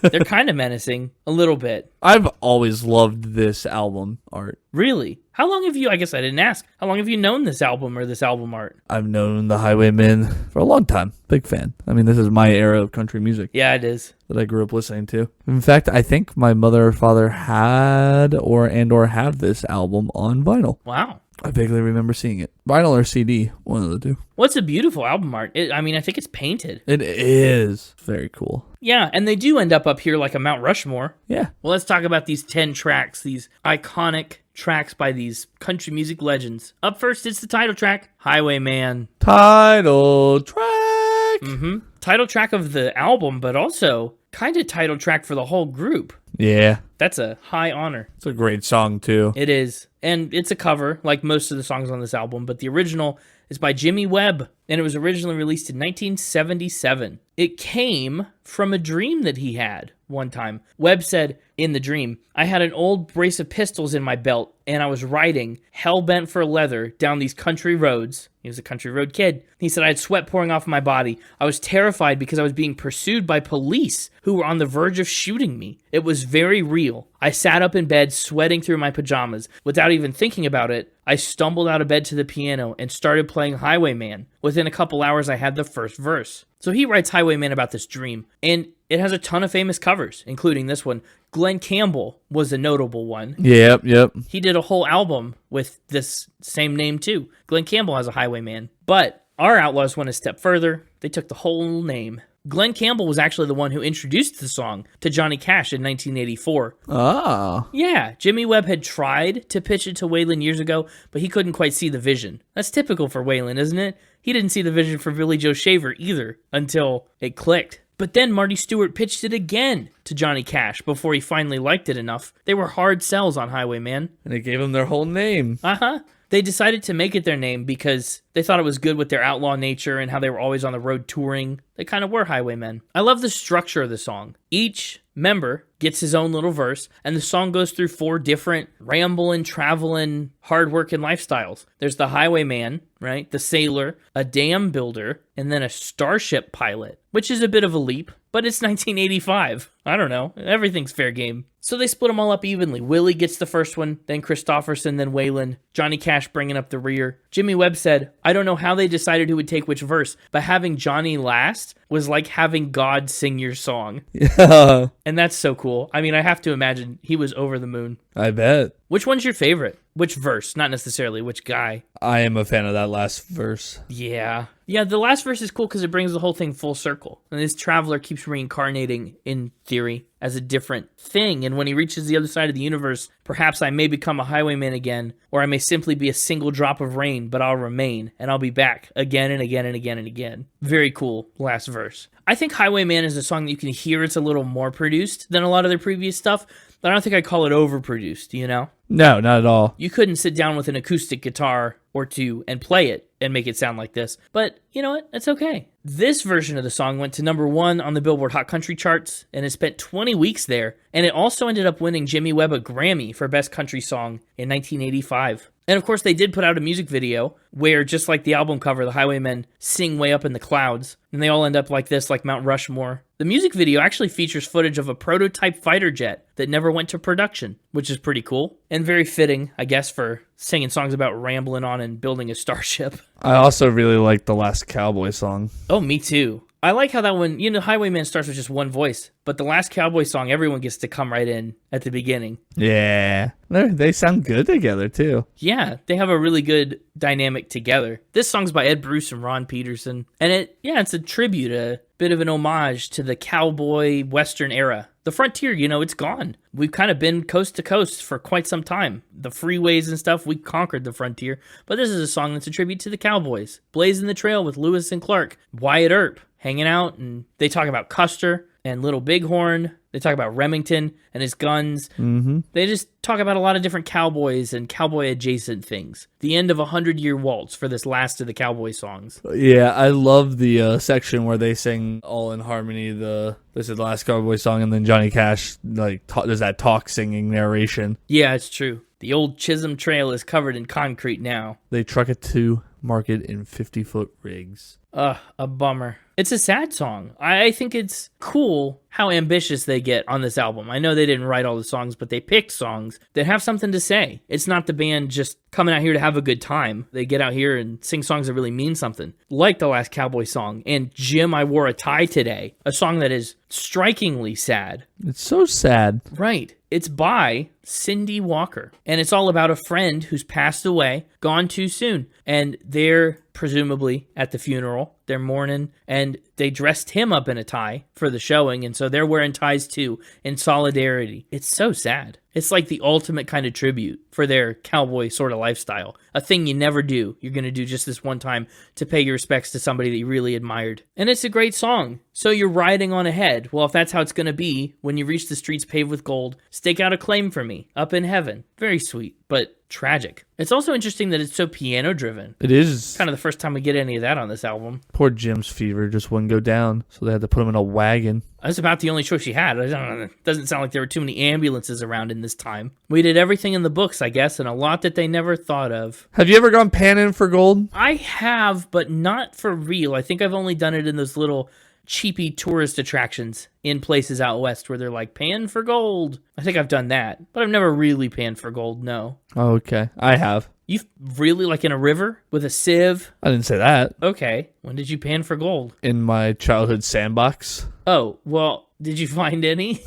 They're kind of menacing, a little bit. I've always loved this album art. Really? How long have you, I guess I didn't ask, how long have you known this album or this album art? I've known the Highwaymen for a long time. Big fan. I mean, this is my era of country music. Yeah, it is. That I grew up listening to. In fact, I think my mother or father had or have this album on vinyl. Wow. I vaguely remember seeing it. Vinyl or CD, one of the two. Well, it's a beautiful album art. I think it's painted. It is very cool. Yeah, and they do end up here like a Mount Rushmore. Yeah. Well, let's talk about these 10 tracks, these iconic tracks by these country music legends. Up first, it's the title track, Highwayman. Title track. Mm-hmm. Title track of the album, but also kind of title track for the whole group. Yeah. That's a high honor. It's a great song, too. It is. And it's a cover, like most of the songs on this album, but the original is by Jimmy Webb, and it was originally released in 1977. It came from a dream that he had one time. Webb said, in the dream, I had an old brace of pistols in my belt, and I was riding, hell-bent for leather, down these country roads. He was a country road kid. He said, I had sweat pouring off my body. I was terrified because I was being pursued by police who were on the verge of shooting me. It was very real. I sat up in bed, sweating through my pajamas. Without even thinking about it, I stumbled out of bed to the piano and started playing Highwayman. Within a couple hours, I had the first verse. So he writes Highwayman about this dream, and it has a ton of famous covers, including this one. Glenn Campbell was a notable one. Yep. He did a whole album with this same name too. Glenn Campbell has a Highwayman. But our Outlaws went a step further. They took the whole name. Glenn Campbell was actually the one who introduced the song to Johnny Cash in 1984. Ah. Yeah, Jimmy Webb had tried to pitch it to Waylon years ago, but he couldn't quite see the vision. That's typical for Waylon, isn't it? He didn't see the vision for Billy Joe Shaver either until it clicked. But then Marty Stewart pitched it again to Johnny Cash before he finally liked it enough. They were hard sells on Highwayman. And it gave them their whole name. Uh-huh. They decided to make it their name because they thought it was good with their outlaw nature and how they were always on the road touring. They kind of were Highwaymen. I love the structure of the song. Each member gets his own little verse, and the song goes through 4 different rambling, traveling, hard-working lifestyles. There's the highwayman, right? The sailor, a dam builder, and then a starship pilot, which is a bit of a leap, but it's 1985. I don't know. Everything's fair game. So they split them all up evenly. Willie gets the first one, then Kristofferson, then Waylon. Johnny Cash bringing up the rear. Jimmy Webb said, I don't know how they decided who would take which verse, but having Johnny last was like having God sing your song. Yeah. And that's so cool. I mean, I have to imagine he was over the moon. I bet. Which one's your favorite? Which verse? Not necessarily which guy. I am a fan of that last verse. Yeah. Yeah, the last verse is cool because it brings the whole thing full circle. And this traveler keeps reincarnating, in theory, as a different thing. And when he reaches the other side of the universe, perhaps I may become a highwayman again, or I may simply be a single drop of rain, but I'll remain, and I'll be back again and again and again and again. Very cool last verse. I think Highwayman is a song that you can hear it's a little more produced than a lot of their previous stuff, but I don't think I'd call it overproduced, you know? No, not at all. You couldn't sit down with an acoustic guitar or two and play it and make it sound like this. But you know what? It's okay. This version of the song went to #1 on the Billboard Hot Country charts, and it spent 20 weeks there. And it also ended up winning Jimmy Webb a Grammy for Best Country Song in 1985. And of course, they did put out a music video where, just like the album cover, the Highwaymen sing way up in the clouds, and they all end up like this, like Mount Rushmore. The music video actually features footage of a prototype fighter jet that never went to production, which is pretty cool, and very fitting, I guess, for singing songs about rambling on and building a starship. I also really like the last Cowboy song. Oh, me too. I like how that one, you know, Highwayman starts with just one voice, but the last Cowboy song, everyone gets to come right in at the beginning. Yeah. They sound good together, too. Yeah, they have a really good dynamic together. This song's by Ed Bruce and Ron Peterson, and it's a tribute, a bit of an homage to the cowboy western era. The frontier, you know, it's gone. We've kind of been coast to coast for quite some time. The freeways and stuff, we conquered the frontier, but this is a song that's a tribute to the cowboys. Blazing the trail with Lewis and Clark, Wyatt Earp, hanging out, and they talk about Custer and Little Bighorn. They talk about Remington and his guns. Mm-hmm. They just talk about a lot of different cowboys and cowboy-adjacent things. The end of 100-Year Waltz for this last of the cowboy songs. Yeah, I love the section where they sing all in harmony. This is the last Cowboy song, and then Johnny Cash does that talk singing narration. Yeah, it's true. The old Chisholm Trail is covered in concrete now. They truck it to market in 50-foot rigs. A bummer. It's a sad song. I think it's cool how ambitious they get on this album. I know they didn't write all the songs, but they picked songs that have something to say. It's not the band just coming out here to have a good time. They get out here and sing songs that really mean something, like the last Cowboy song and Jim, I Wore a Tie Today, a song that is strikingly sad. It's so sad. Right. It's by Cindy Walker, and it's all about a friend who's passed away, gone too soon, and they're presumably at the funeral. They're mourning, and they dressed him up in a tie for the showing, and so they're wearing ties too in solidarity. It's so sad. It's like the ultimate kind of tribute for their cowboy sort of lifestyle. A thing you never do. You're going to do just this one time to pay your respects to somebody that you really admired. And it's a great song. So you're riding on ahead. Well, if that's how it's going to be, when you reach the streets paved with gold, stake out a claim for me up in heaven. Very sweet, but tragic. It's also interesting that it's so piano-driven. It is. Kind of the first time we get any of that on this album. Poor Jim's fever just wouldn't go down, so they had to put him in a wagon. That's about the only choice you had. I don't know. It doesn't sound like there were too many ambulances around in this time. We did everything in the books, I guess, and a lot that they never thought of. Have you ever gone panning for gold? I have, but not for real. I think I've only done it in those little cheapy tourist attractions in places out west where they're like, pan for gold. I think I've done that, but I've never really panned for gold, no. Oh, okay. I have. You really like in a river with a sieve? I didn't say that. Okay. When did you pan for gold? In my childhood sandbox. Oh, well, did you find any?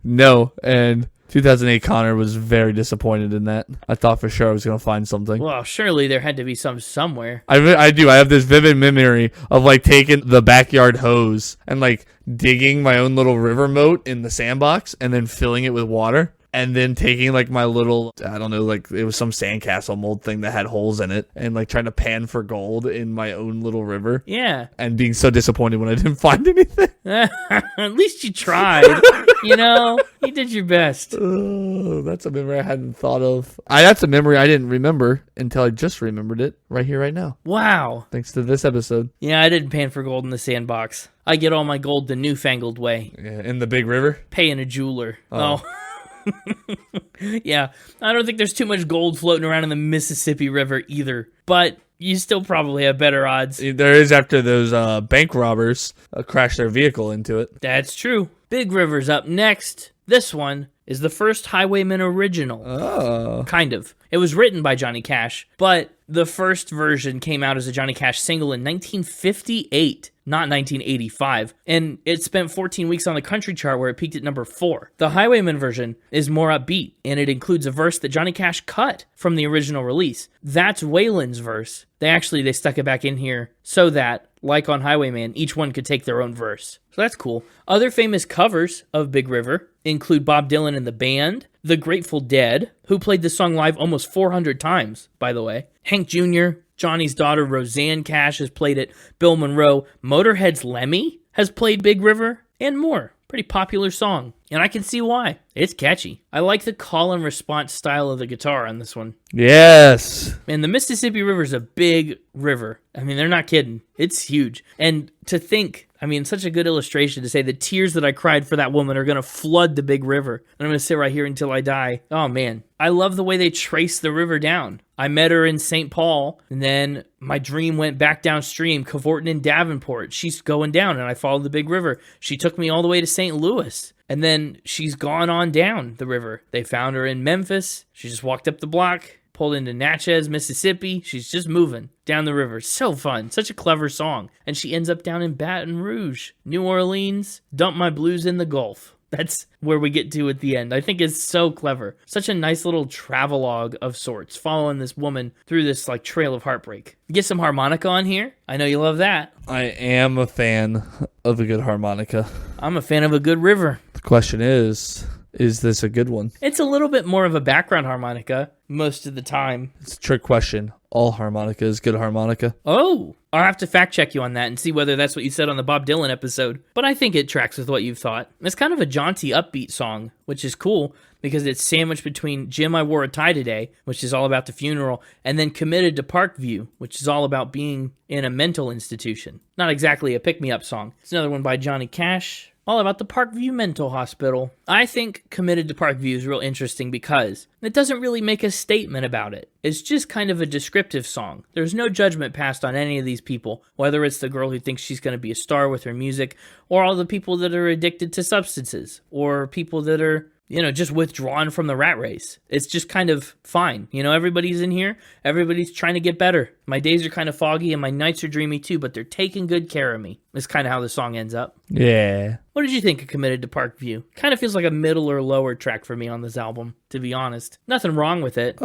No, and 2008 Connor was very disappointed in that. I thought for sure I was going to find something. Well, surely there had to be some somewhere. I do. I have this vivid memory of like taking the backyard hose and like digging my own little river moat in the sandbox and then filling it with water. And then taking like my little, I don't know, like it was some sandcastle mold thing that had holes in it and like trying to pan for gold in my own little river. Yeah. And being so disappointed when I didn't find anything. At least you tried. You did your best. Oh, that's a memory I hadn't thought of. That's a memory I didn't remember until I just remembered it right here, right now. Wow. Thanks to this episode. Yeah, I didn't pan for gold in the sandbox. I get all my gold the newfangled way. Yeah, in the big river? Paying a jeweler. Oh. Yeah, I don't think there's too much gold floating around in the Mississippi River either, but you still probably have better odds. There is after those bank robbers crashed their vehicle into it. That's true. Big River's up next. This one is the first Highwayman original. Oh. Kind of. It was written by Johnny Cash, but the first version came out as a Johnny Cash single in 1958, not 1985, and it spent 14 weeks on the country chart where it peaked at number 4. The Highwayman version is more upbeat, and it includes a verse that Johnny Cash cut from the original release. That's Waylon's verse. They stuck it back in here so that, like on Highwayman, each one could take their own verse. So that's cool. Other famous covers of Big River include Bob Dylan and the Band, The Grateful Dead, who played the song live almost 400 times, by the way. Hank Jr., Johnny's daughter Roseanne Cash has played it, Bill Monroe, Motorhead's Lemmy has played Big River, and more. Pretty popular song, and I can see why. It's catchy. I like the call and response style of the guitar on this one. Yes. And the Mississippi River is a big river. I mean, they're not kidding. It's huge. And to think, such a good illustration to say the tears that I cried for that woman are going to flood the big river. And I'm going to sit right here until I die. Oh, man. I love the way they trace the river down. I met her in St. Paul, and then my dream went back downstream, cavorting in Davenport. She's going down, and I followed the big river. She took me all the way to St. Louis, and then she's gone on down the river. They found her in Memphis. She just walked up the block, pulled into Natchez, Mississippi. She's just moving down the river. So fun. Such a clever song. And she ends up down in Baton Rouge, New Orleans, dump my blues in the Gulf. That's where we get to at the end. I think it's so clever. Such a nice little travelogue of sorts, following this woman through this trail of heartbreak. Get some harmonica on here. I know you love that. I am a fan of a good harmonica. I'm a fan of a good river. The question is this a good one? It's a little bit more of a background harmonica most of the time. It's a trick question. All harmonica is good harmonica. Oh, I'll have to fact check you on that and see whether that's what you said on the Bob Dylan episode. But I think it tracks with what you've thought. It's kind of a jaunty, upbeat song, which is cool because it's sandwiched between Jim, I Wore a Tie Today, which is all about the funeral, and then Committed to Parkview, which is all about being in a mental institution. Not exactly a pick-me-up song. It's another one by Johnny Cash, all about the Parkview Mental Hospital. I think Committed to Parkview is real interesting because it doesn't really make a statement about it. It's just kind of a descriptive song. There's no judgment passed on any of these people, whether it's the girl who thinks she's going to be a star with her music, or all the people that are addicted to substances, or people that are just withdrawn from the rat race. It's just kind of fine. Everybody's in here. Everybody's trying to get better. My days are kind of foggy and my nights are dreamy too, but they're taking good care of me. That's kind of how the song ends up. Yeah. What did you think of Committed to Parkview? Kind of feels like a middle or lower track for me on this album, to be honest. Nothing wrong with it.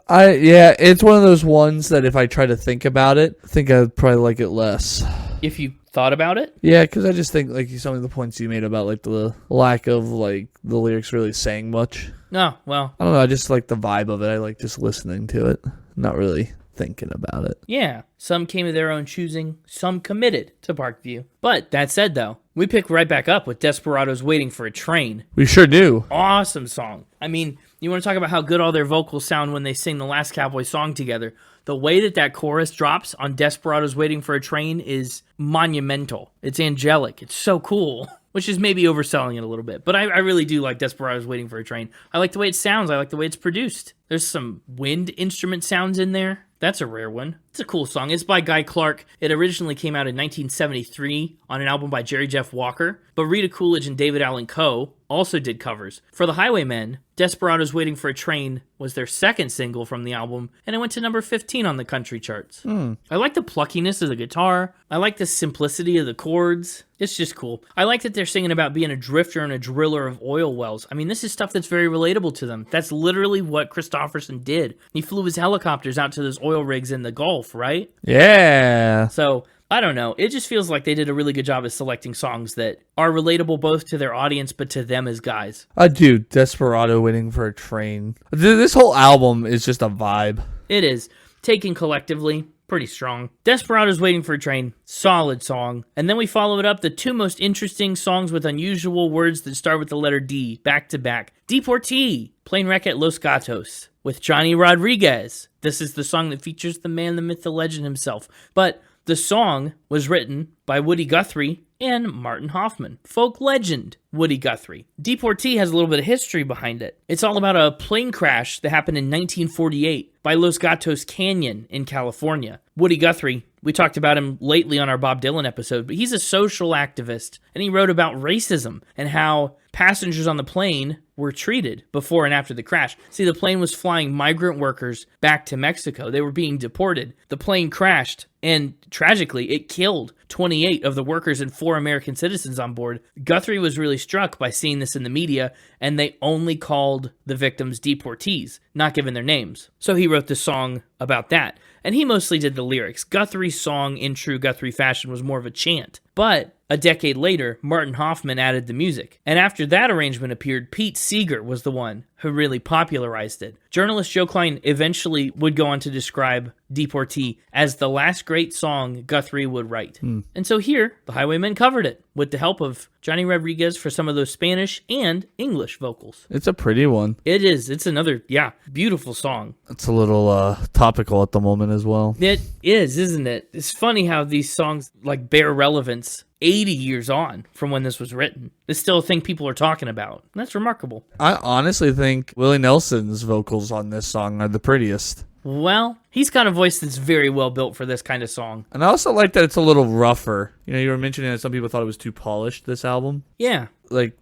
It's one of those ones that if I try to think about it, I think I'd probably like it less. If you thought about it? Yeah, because I just think some of the points you made about the lack of the lyrics really saying much. No, well. I don't know, I just like the vibe of it. I like just listening to it, not really thinking about it. Yeah, some came of their own choosing, some committed to Parkview. But that said though, we pick right back up with Desperados Waiting for a Train. We sure do. Awesome song. You want to talk about how good all their vocals sound when they sing the last Cowboy song together. The way that chorus drops on Desperados Waiting for a Train is monumental. It's angelic. It's so cool. Which is maybe overselling it a little bit. But I really do like Desperados Waiting for a Train. I like the way it sounds. I like the way it's produced. There's some wind instrument sounds in there. That's a rare one. It's a cool song. It's by Guy Clark. It originally came out in 1973 on an album by Jerry Jeff Walker, but Rita Coolidge and David Allan Coe also did covers. For the Highwaymen, Desperados Waiting for a Train was their second single from the album, and it went to number 15 on the country charts. I like the pluckiness of the guitar. I like the simplicity of the chords. It's just cool. I like that they're singing about being a drifter and a driller of oil wells. I mean, this is stuff that's very relatable to them. That's literally what Kristofferson did. He flew his helicopters out to those oil rigs in the Gulf, right? Yeah. So, I don't know. It just feels like they did a really good job of selecting songs that are relatable both to their audience, but to them as guys. Dude, Desperado Waiting for a Train. This whole album is just a vibe. It is. Taken collectively, pretty strong. Desperados Waiting for a Train, solid song. And then we follow it up, the two most interesting songs with unusual words that start with the letter D, back to back. Deportee, Plane Wreck at Los Gatos, with Johnny Rodriguez. This is the song that features the man, the myth, the legend himself. But the song was written by Woody Guthrie and Martin Hoffman, folk legend Woody Guthrie. Deportee has a little bit of history behind it. It's all about a plane crash that happened in 1948 by Los Gatos Canyon in California. Woody Guthrie, we talked about him lately on our Bob Dylan episode, but he's a social activist, and he wrote about racism and how passengers on the plane were treated before and after the crash. See, the plane was flying migrant workers back to Mexico. They were being deported. The plane crashed, and tragically, it killed 28 of the workers and 4 American citizens on board. Guthrie was really struck by seeing this in the media, and they only called the victims deportees, not given their names. So he wrote this song about that. And he mostly did the lyrics. Guthrie's song, in true Guthrie fashion, was more of a chant. But a decade later, Martin Hoffman added the music. And after that arrangement appeared, Pete Seeger was the one who really popularized it. Journalist Joe Klein eventually would go on to describe Deportee as the last great song Guthrie would write. And so here, the Highwaymen covered it with the help of Johnny Rodriguez for some of those Spanish and English vocals. It's a pretty one. It is. It's another, beautiful song. It's a little topical at the moment as well. It is, isn't it? It's funny how these songs bear relevance 80 years on from when this was written. It's still a thing people are talking about. And that's remarkable. I honestly think Willie Nelson's vocals on this song are the prettiest. Well, he's got a voice that's very well built for this kind of song. And I also like that it's a little rougher. You were mentioning that some people thought it was too polished, this album. Yeah.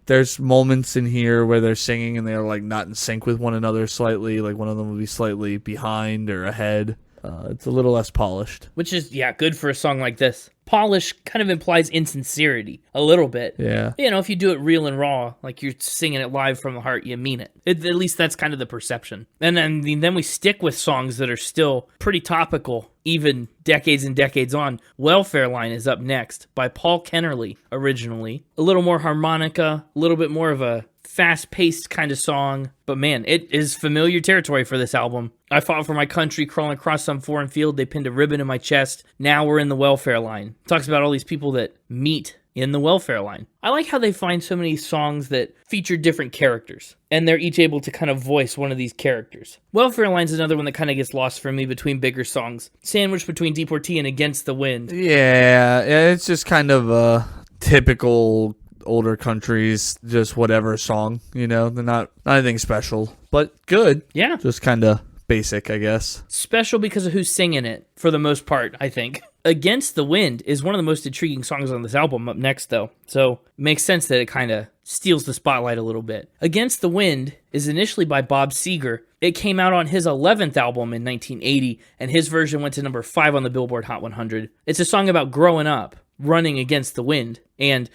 There's moments in here where they're singing and they're, not in sync with one another slightly. One of them will be slightly behind or ahead. It's a little less polished. Which is, good for a song like this. Polish kind of implies insincerity a little bit. Yeah. If you do it real and raw, like you're singing it live from the heart, you mean it. At least that's kind of the perception. And then we stick with songs that are still pretty topical, even decades and decades on. Welfare Line is up next by Paul Kennerly, originally. A little more harmonica, a little bit more of a fast-paced kind of song. But man, it is familiar territory for this album. I fought for my country, crawling across some foreign field. They pinned a ribbon in my chest. Now we're in the welfare line. Talks about all these people that meet in the welfare line. I like how they find so many songs that feature different characters, and they're each able to kind of voice one of these characters. Welfare Line's another one that kind of gets lost for me between bigger songs. Sandwiched between Deportee and Against the Wind. Yeah, it's just kind of a typical older countries, just whatever song, they're not anything special, but good. Yeah. Just kind of basic, I guess. Special because of who's singing it, for the most part, I think. Against the Wind is one of the most intriguing songs on this album up next, though. So it makes sense that it kind of steals the spotlight a little bit. Against the Wind is initially by Bob Seger. It came out on his 11th album in 1980, and his version went to number 5 on the Billboard Hot 100. It's a song about growing up, running against the wind, and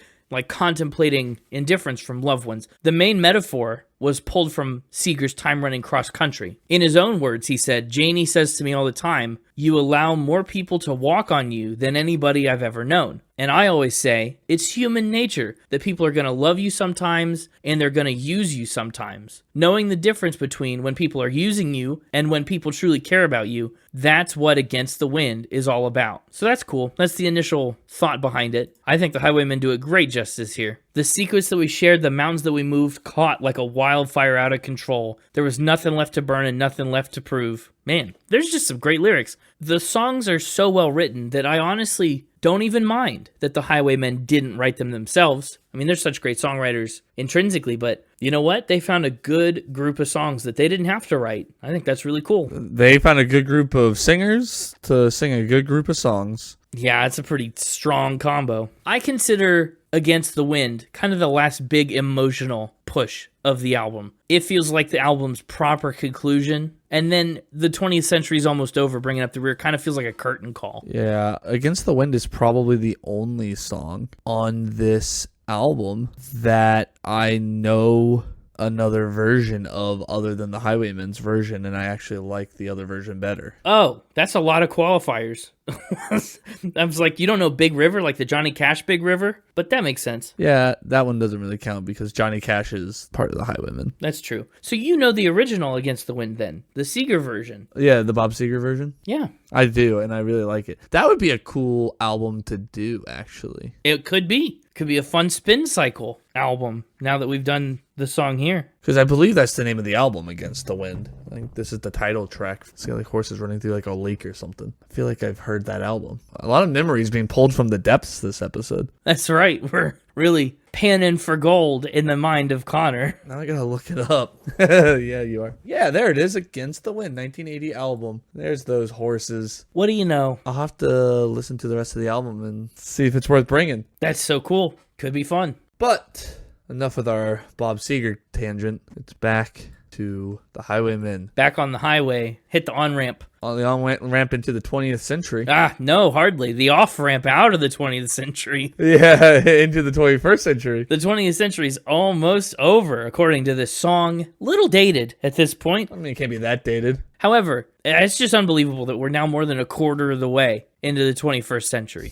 contemplating indifference from loved ones. The main metaphor was pulled from Seeger's time running cross country. In his own words, he said, "Janie says to me all the time, you allow more people to walk on you than anybody I've ever known. And I always say, it's human nature that people are going to love you sometimes and they're going to use you sometimes. Knowing the difference between when people are using you and when people truly care about you, that's what Against the Wind is all about." So that's cool. That's the initial thought behind it. I think the Highwaymen do a great justice here. The sequence that we shared, the mountains that we moved, caught like a wildfire out of control. There was nothing left to burn and nothing left to prove. Man, there's just some great lyrics. The songs are so well written that I honestly don't even mind that the Highwaymen didn't write them themselves. I mean, they're such great songwriters intrinsically, but You know what? They found a good group of songs that they didn't have to write. I think that's really cool. They found a good group of singers to sing a good group of songs. Yeah, it's a pretty strong combo. I consider Against the Wind kind of the last big emotional push of the album. It feels like the album's proper conclusion, and then the 20th Century is almost over, bringing up the rear kind of feels like a curtain call. Yeah, Against the Wind is probably the only song on this album that I know another version of other than the Highwaymen's version, and I actually like the other version better. Oh, that's a lot of qualifiers. I was like, you don't know Big River, like the Johnny Cash Big River? But that makes sense. Yeah, that one doesn't really count because Johnny Cash is part of the Highwaymen. That's true. So you know the original Against the Wind then, the Seeger version. Yeah, the Bob Seger version? Yeah. I do, and I really like it. That would be a cool album to do, actually. It could be. Could be a fun spin cycle album now that we've done the song here. Because I believe that's the name of the album, Against the Wind. I think this is the title track. It's got like horses running through like a lake or something. I feel like I've heard that album. A lot of memories being pulled from the depths this episode. That's right. We're really panning for gold in the mind of Connor. Now I gotta look it up. Yeah, you are. Yeah, there it is. Against the Wind, 1980 album. There's those horses. What do you know? I'll have to listen to the rest of the album and see if it's worth bringing. That's so cool. Could be fun. But enough with our Bob Seger tangent. It's back to the Highwaymen. Back on the highway. Hit the on-ramp. On the on-ramp into the 20th century. No, hardly. The off-ramp out of the 20th century. Yeah, into the 21st century. The 20th century is almost over, according to this song. Little dated at this point. I mean, it can't be that dated. However, it's just unbelievable that we're now more than a quarter of the way into the 21st century.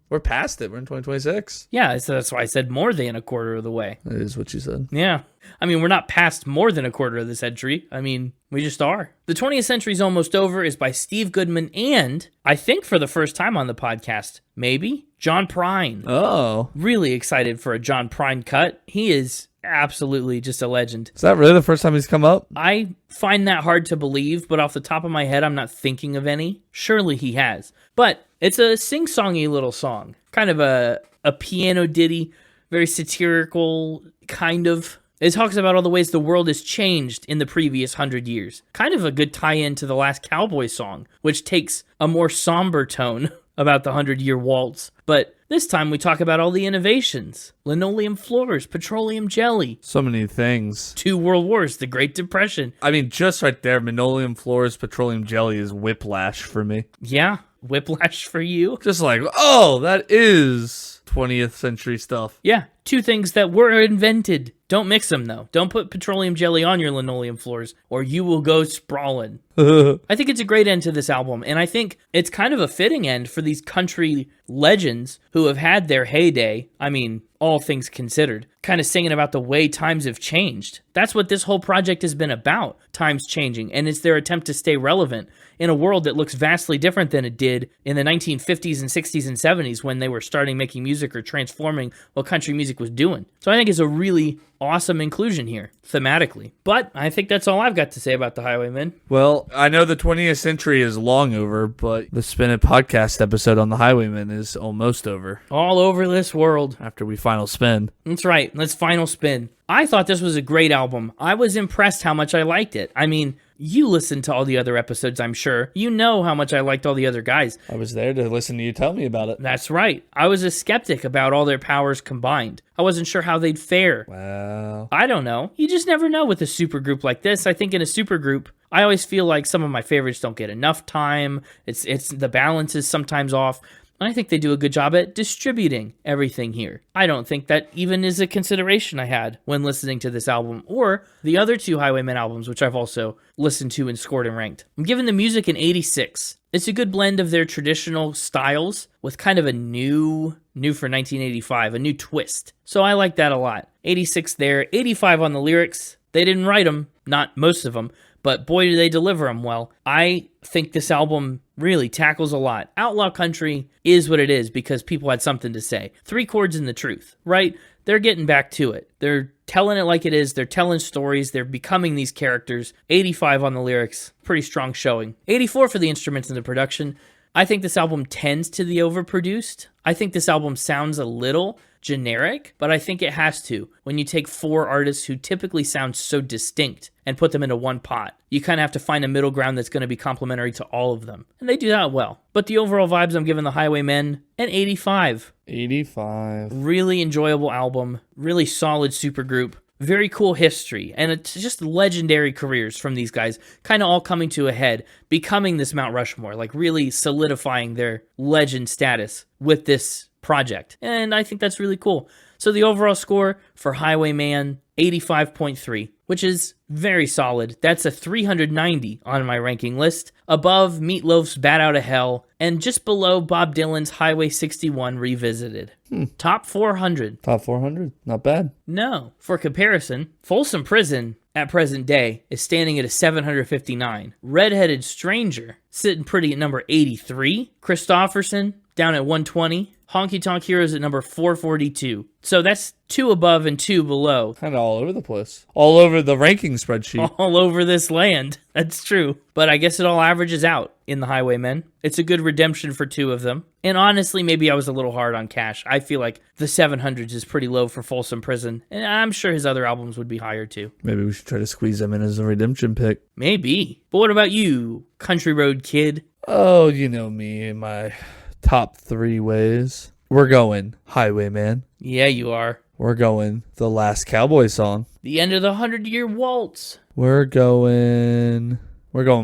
We're past it. We're in 2026. Yeah, so that's why I said more than a quarter of the way. That is what you said. Yeah. I mean, we're not past more than a quarter of the century. I mean, we just are. The 20th Century's Almost Over is by Steve Goodman and, I think for the first time on the podcast, maybe, John Prine. Oh. Really excited for a John Prine cut. He is absolutely just a legend. Is that really the first time he's come up? I find that hard to believe, but off the top of my head, I'm not thinking of any. Surely he has. But it's a sing-songy little song. Kind of a piano ditty, very satirical, kind of. It talks about all the ways the world has changed in the previous 100 years. Kind of a good tie-in to the last Cowboy song, which takes a more somber tone about the 100-year waltz. But this time we talk about all the innovations. Linoleum floors, petroleum jelly. So many things. 2 world wars, the Great Depression. I mean, just right there, linoleum floors, petroleum jelly is whiplash for me. Yeah, whiplash for you. Just like, oh, that is 20th century stuff. Yeah, 2 things that were invented. Don't mix them, though. Don't put petroleum jelly on your linoleum floors, or you will go sprawling. I think it's a great end to this album, and I think it's kind of a fitting end for these country legends who have had their heyday. I mean, all things considered, kind of singing about the way times have changed. That's what this whole project has been about, times changing, and it's their attempt to stay relevant in a world that looks vastly different than it did in the 1950s and 60s and 70s when they were starting making music or transforming what country music was doing. So I think it's a really awesome inclusion here, thematically. But I think that's all I've got to say about the Highwaymen. Well, I know the 20th century is long over, but the Spin It podcast episode on the Highwaymen is almost over. All over this world. After we final spin. That's right. Let's final spin. I thought this was a great album. I was impressed how much I liked it. I mean, you listened to all the other episodes, I'm sure. You know how much I liked all the other guys. I was there to listen to you tell me about it. That's right. I was a skeptic about all their powers combined. I wasn't sure how they'd fare. Wow. I don't know. You just never know with a supergroup like this. I think in a supergroup, I always feel like some of my favorites don't get enough time. It's the balance is sometimes off. I think they do a good job at distributing everything here. I don't think that even is a consideration I had when listening to this album or the other 2 Highwaymen albums, which I've also listened to and scored and ranked. I'm giving the music an 86. It's a good blend of their traditional styles with kind of a new for 1985, a new twist. So I like that a lot. 86 there, 85 on the lyrics. They didn't write them, not most of them, but boy, do they deliver them well. I think this album really tackles a lot. Outlaw country is what it is because people had something to say. 3 chords and the truth, right? They're getting back to it. They're telling it like it is. They're telling stories. They're becoming these characters. 85 on the lyrics. Pretty strong showing. 84 for the instruments and the production. I think this album tends to the overproduced. I think this album sounds a little generic, but I think it has to. When you take 4 artists who typically sound so distinct and put them into one pot, you kind of have to find a middle ground that's going to be complementary to all of them. And they do that well. But the overall vibes, I'm giving the Highwaymen an 85. 85. Really enjoyable album, really solid supergroup. Very cool history, and it's just legendary careers from these guys, kind of all coming to a head, becoming this Mount Rushmore, like really solidifying their legend status with this project. And I think that's really cool. So the overall score for Highwayman, 85.3, which is very solid. That's a 390 on my ranking list, above Meatloaf's Bat Out of Hell, and just below Bob Dylan's Highway 61 Revisited. Top 400. Top 400? Not bad. No. For comparison, Folsom Prison at present day is standing at a 759. Redheaded Stranger sitting pretty at number 83. Kristofferson down at 120. Honky Tonk Heroes at number 442. So that's 2 above and 2 below. Kind of all over the place. All over the ranking spreadsheet. All over this land. That's true. But I guess it all averages out in the Highwaymen. It's a good redemption for 2 of them. And honestly, maybe I was a little hard on Cash. I feel like the 700s is pretty low for Folsom Prison. And I'm sure his other albums would be higher too. Maybe we should try to squeeze him in as a redemption pick. Maybe. But what about you, Country Road Kid? Oh, you know me and my top 3 ways. We're going Highwayman. Yeah, you are. We're going the last Cowboy song. The end of the 100-year waltz. We're going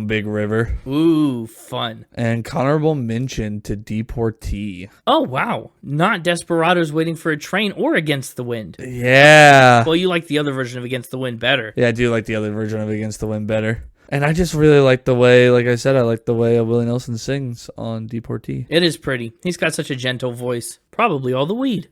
Big River. Ooh, fun. And honorable mention to Deportee. Oh, wow. Not Desperados Waiting for a Train or Against the Wind. Yeah. Well, you like the other version of Against the Wind better. Yeah, I do like the other version of Against the Wind better. And I just really like the way, like I said, I like the way Willie Nelson sings on Deportee. It is pretty. He's got such a gentle voice. Probably all the weed.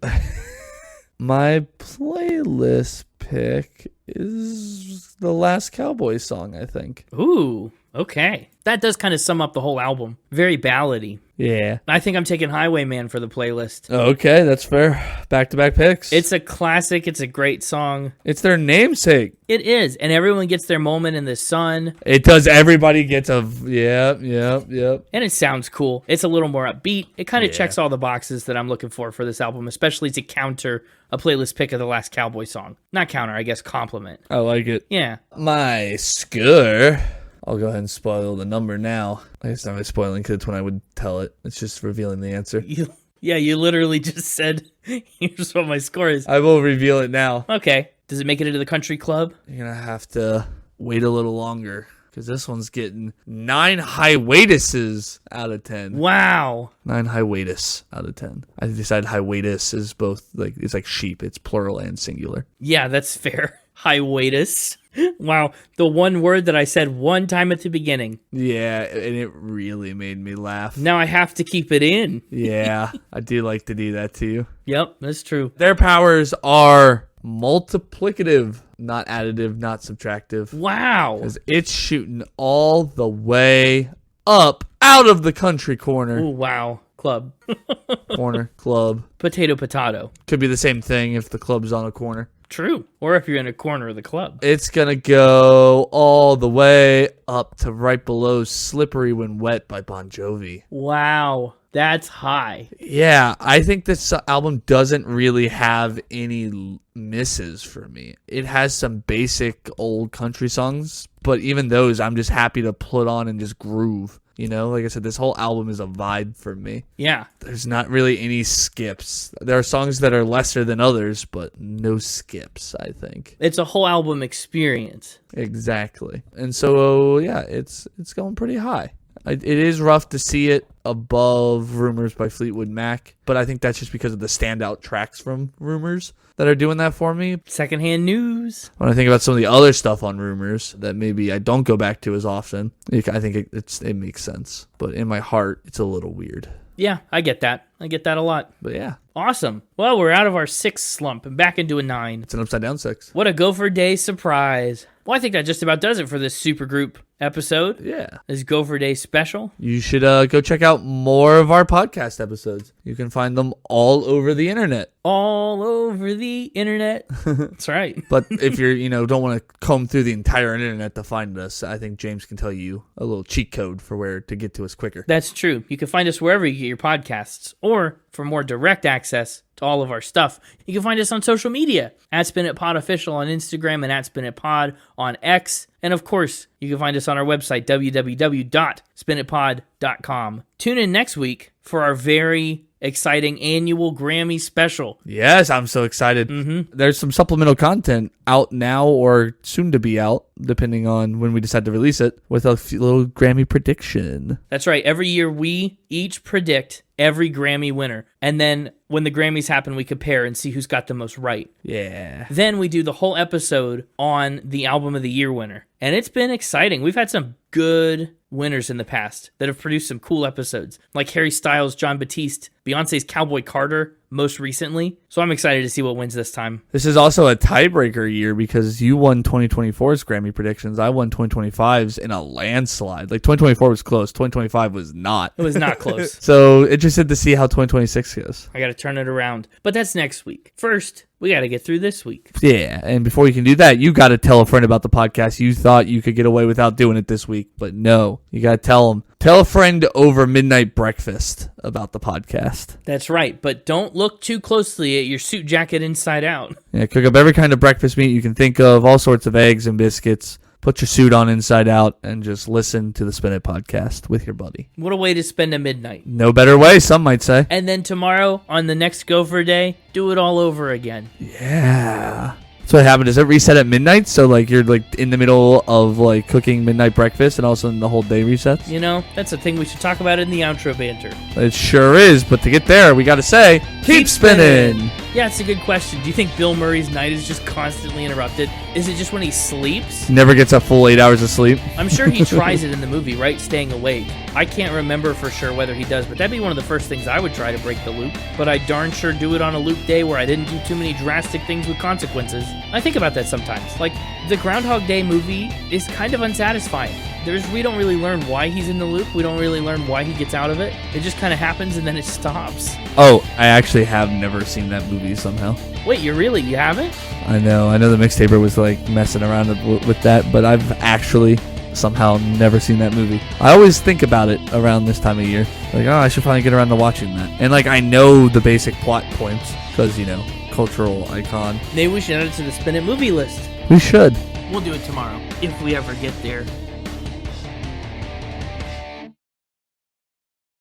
My playlist pick is the last Cowboy song, I think. Ooh, okay. That does kind of sum up the whole album. Very ballady. Yeah. I think I'm taking Highwayman for the playlist. Okay, that's fair. Back-to-back picks. It's a classic. It's a great song. It's their namesake. It is. And everyone gets their moment in the sun. It does. Everybody gets a... Yep. And it sounds cool. It's a little more upbeat. It kind of checks all the boxes that I'm looking for this album, especially to counter a playlist pick of the last Cowboy song. Not counter, I guess compliment. I like it. Yeah. My score... I'll go ahead and spoil the number now. I guess not really spoiling because it's when I would tell it. It's just revealing the answer. You literally just said, here's what my score is. I will reveal it now. Okay. Does it make it into the country club? You're going to have to wait a little longer because this one's getting 9 highwaytuses out of 10. Wow. 9 highwaytus out of 10. I decided highwaytus is both, like, it's like sheep. It's plural and singular. Yeah, that's fair. Highwaytus. Wow, the one word that I said one time at the beginning. Yeah, and it really made me laugh. Now I have to keep it in. Yeah, I do like to do that to you. Yep, that's true. Their powers are multiplicative, not additive, not subtractive. Wow. Because it's shooting all the way up out of the country corner. Ooh, wow. Club. Corner, club. Potato. Could be the same thing if the club's on a corner. True. Or if you're in a corner of the club. It's going to go all the way up to right below Slippery When Wet by Bon Jovi. Wow. That's high. Yeah, I think this album doesn't really have any misses for me. It has some basic old country songs, but even those I'm just happy to put on and just groove. You know, like I said, this whole album is a vibe for me. Yeah. There's not really any skips. There are songs that are lesser than others, but no skips, I think. It's a whole album experience. Exactly. And so, yeah, it's going pretty high. It is rough to see it above Rumors by Fleetwood Mac, but I think that's just because of the standout tracks from Rumors that are doing that for me. Secondhand news. When I think about some of the other stuff on Rumors that maybe I don't go back to as often, I think it makes sense. But in my heart, it's a little weird. Yeah, I get that. I get that a lot. But yeah. Awesome. Well, we're out of our 6 slump and back into a 9. It's an upside down 6. What a Gopher Day surprise. Well, I think that just about does it for this supergroup episode. Yeah. This Gopher Day special. You should go check out more of our podcast episodes. You can find them all over the internet. All over the internet. That's right. But if you're, don't want to comb through the entire internet to find us, I think James can tell you a little cheat code for where to get to us quicker. That's true. You can find us wherever you get your podcasts, or for more direct access to all of our stuff, you can find us on social media at SpinItPod Official on Instagram and at SpinItPod on X. And of course, you can find us on our website, www.spinitpod.com. Tune in next week for our very exciting annual Grammy special. Yes, I'm so excited. Mm-hmm. There's some supplemental content out now or soon to be out, depending on when we decide to release it, with a little Grammy prediction. That's right. Every year we each predict every Grammy winner. And then when the Grammys happen, we compare and see who's got the most right. Yeah. Then we do the whole episode on the Album of the Year winner. And it's been exciting. We've had some good winners in the past that have produced some cool episodes, like Harry Styles, John Batiste, Beyonce's Cowboy Carter most recently. So I'm excited to see what wins this time. This is also a tiebreaker year because you won 2024's Grammy predictions. I won 2025's in a landslide. Like 2024 was close. 2025 was not. It was not close. So interested to see how 2026 goes. I got to turn it around. But that's next week. First, we got to get through this week. Yeah, and before we can do that, you got to tell a friend about the podcast. You thought you could get away without doing it this week, but no. You got to tell them. Tell a friend over midnight breakfast about the podcast. That's right, but don't look too closely at your suit jacket inside out. Yeah, cook up every kind of breakfast meat you can think of, all sorts of eggs and biscuits. Put your suit on inside out and just listen to the Spin It podcast with your buddy. What a way to spend a midnight. No better way, some might say. And then tomorrow, on the next Gopher Day, do it all over again. Yeah. That's what happened. Does it reset at midnight? So like you're like in the middle of like cooking midnight breakfast and all of a sudden the whole day resets? You know, that's a thing we should talk about in the outro banter. It sure is, but to get there, we got to say, keep spinning. Yeah, it's a good question. Do you think Bill Murray's night is just constantly interrupted? Is it just when he sleeps? Never gets a full 8 hours of sleep. I'm sure he tries it in the movie, right? Staying awake. I can't remember for sure whether he does, but that'd be one of the first things I would try to break the loop. But I darn sure do it on a loop day where I didn't do too many drastic things with consequences. I think about that sometimes. Like, the Groundhog Day movie is kind of unsatisfying. We don't really learn why he's in the loop. We don't really learn why he gets out of it. It just kind of happens and then it stops. Oh, I actually have never seen that movie somehow. Wait, you haven't? I know the Mixtaper was like messing around with that, but I've actually somehow never seen that movie. I always think about it around this time of year. Like, I should finally get around to watching that. And like, I know the basic plot points because, cultural icon. Maybe we should add it to the Spin It movie list. We should. We'll do it tomorrow, if we ever get there.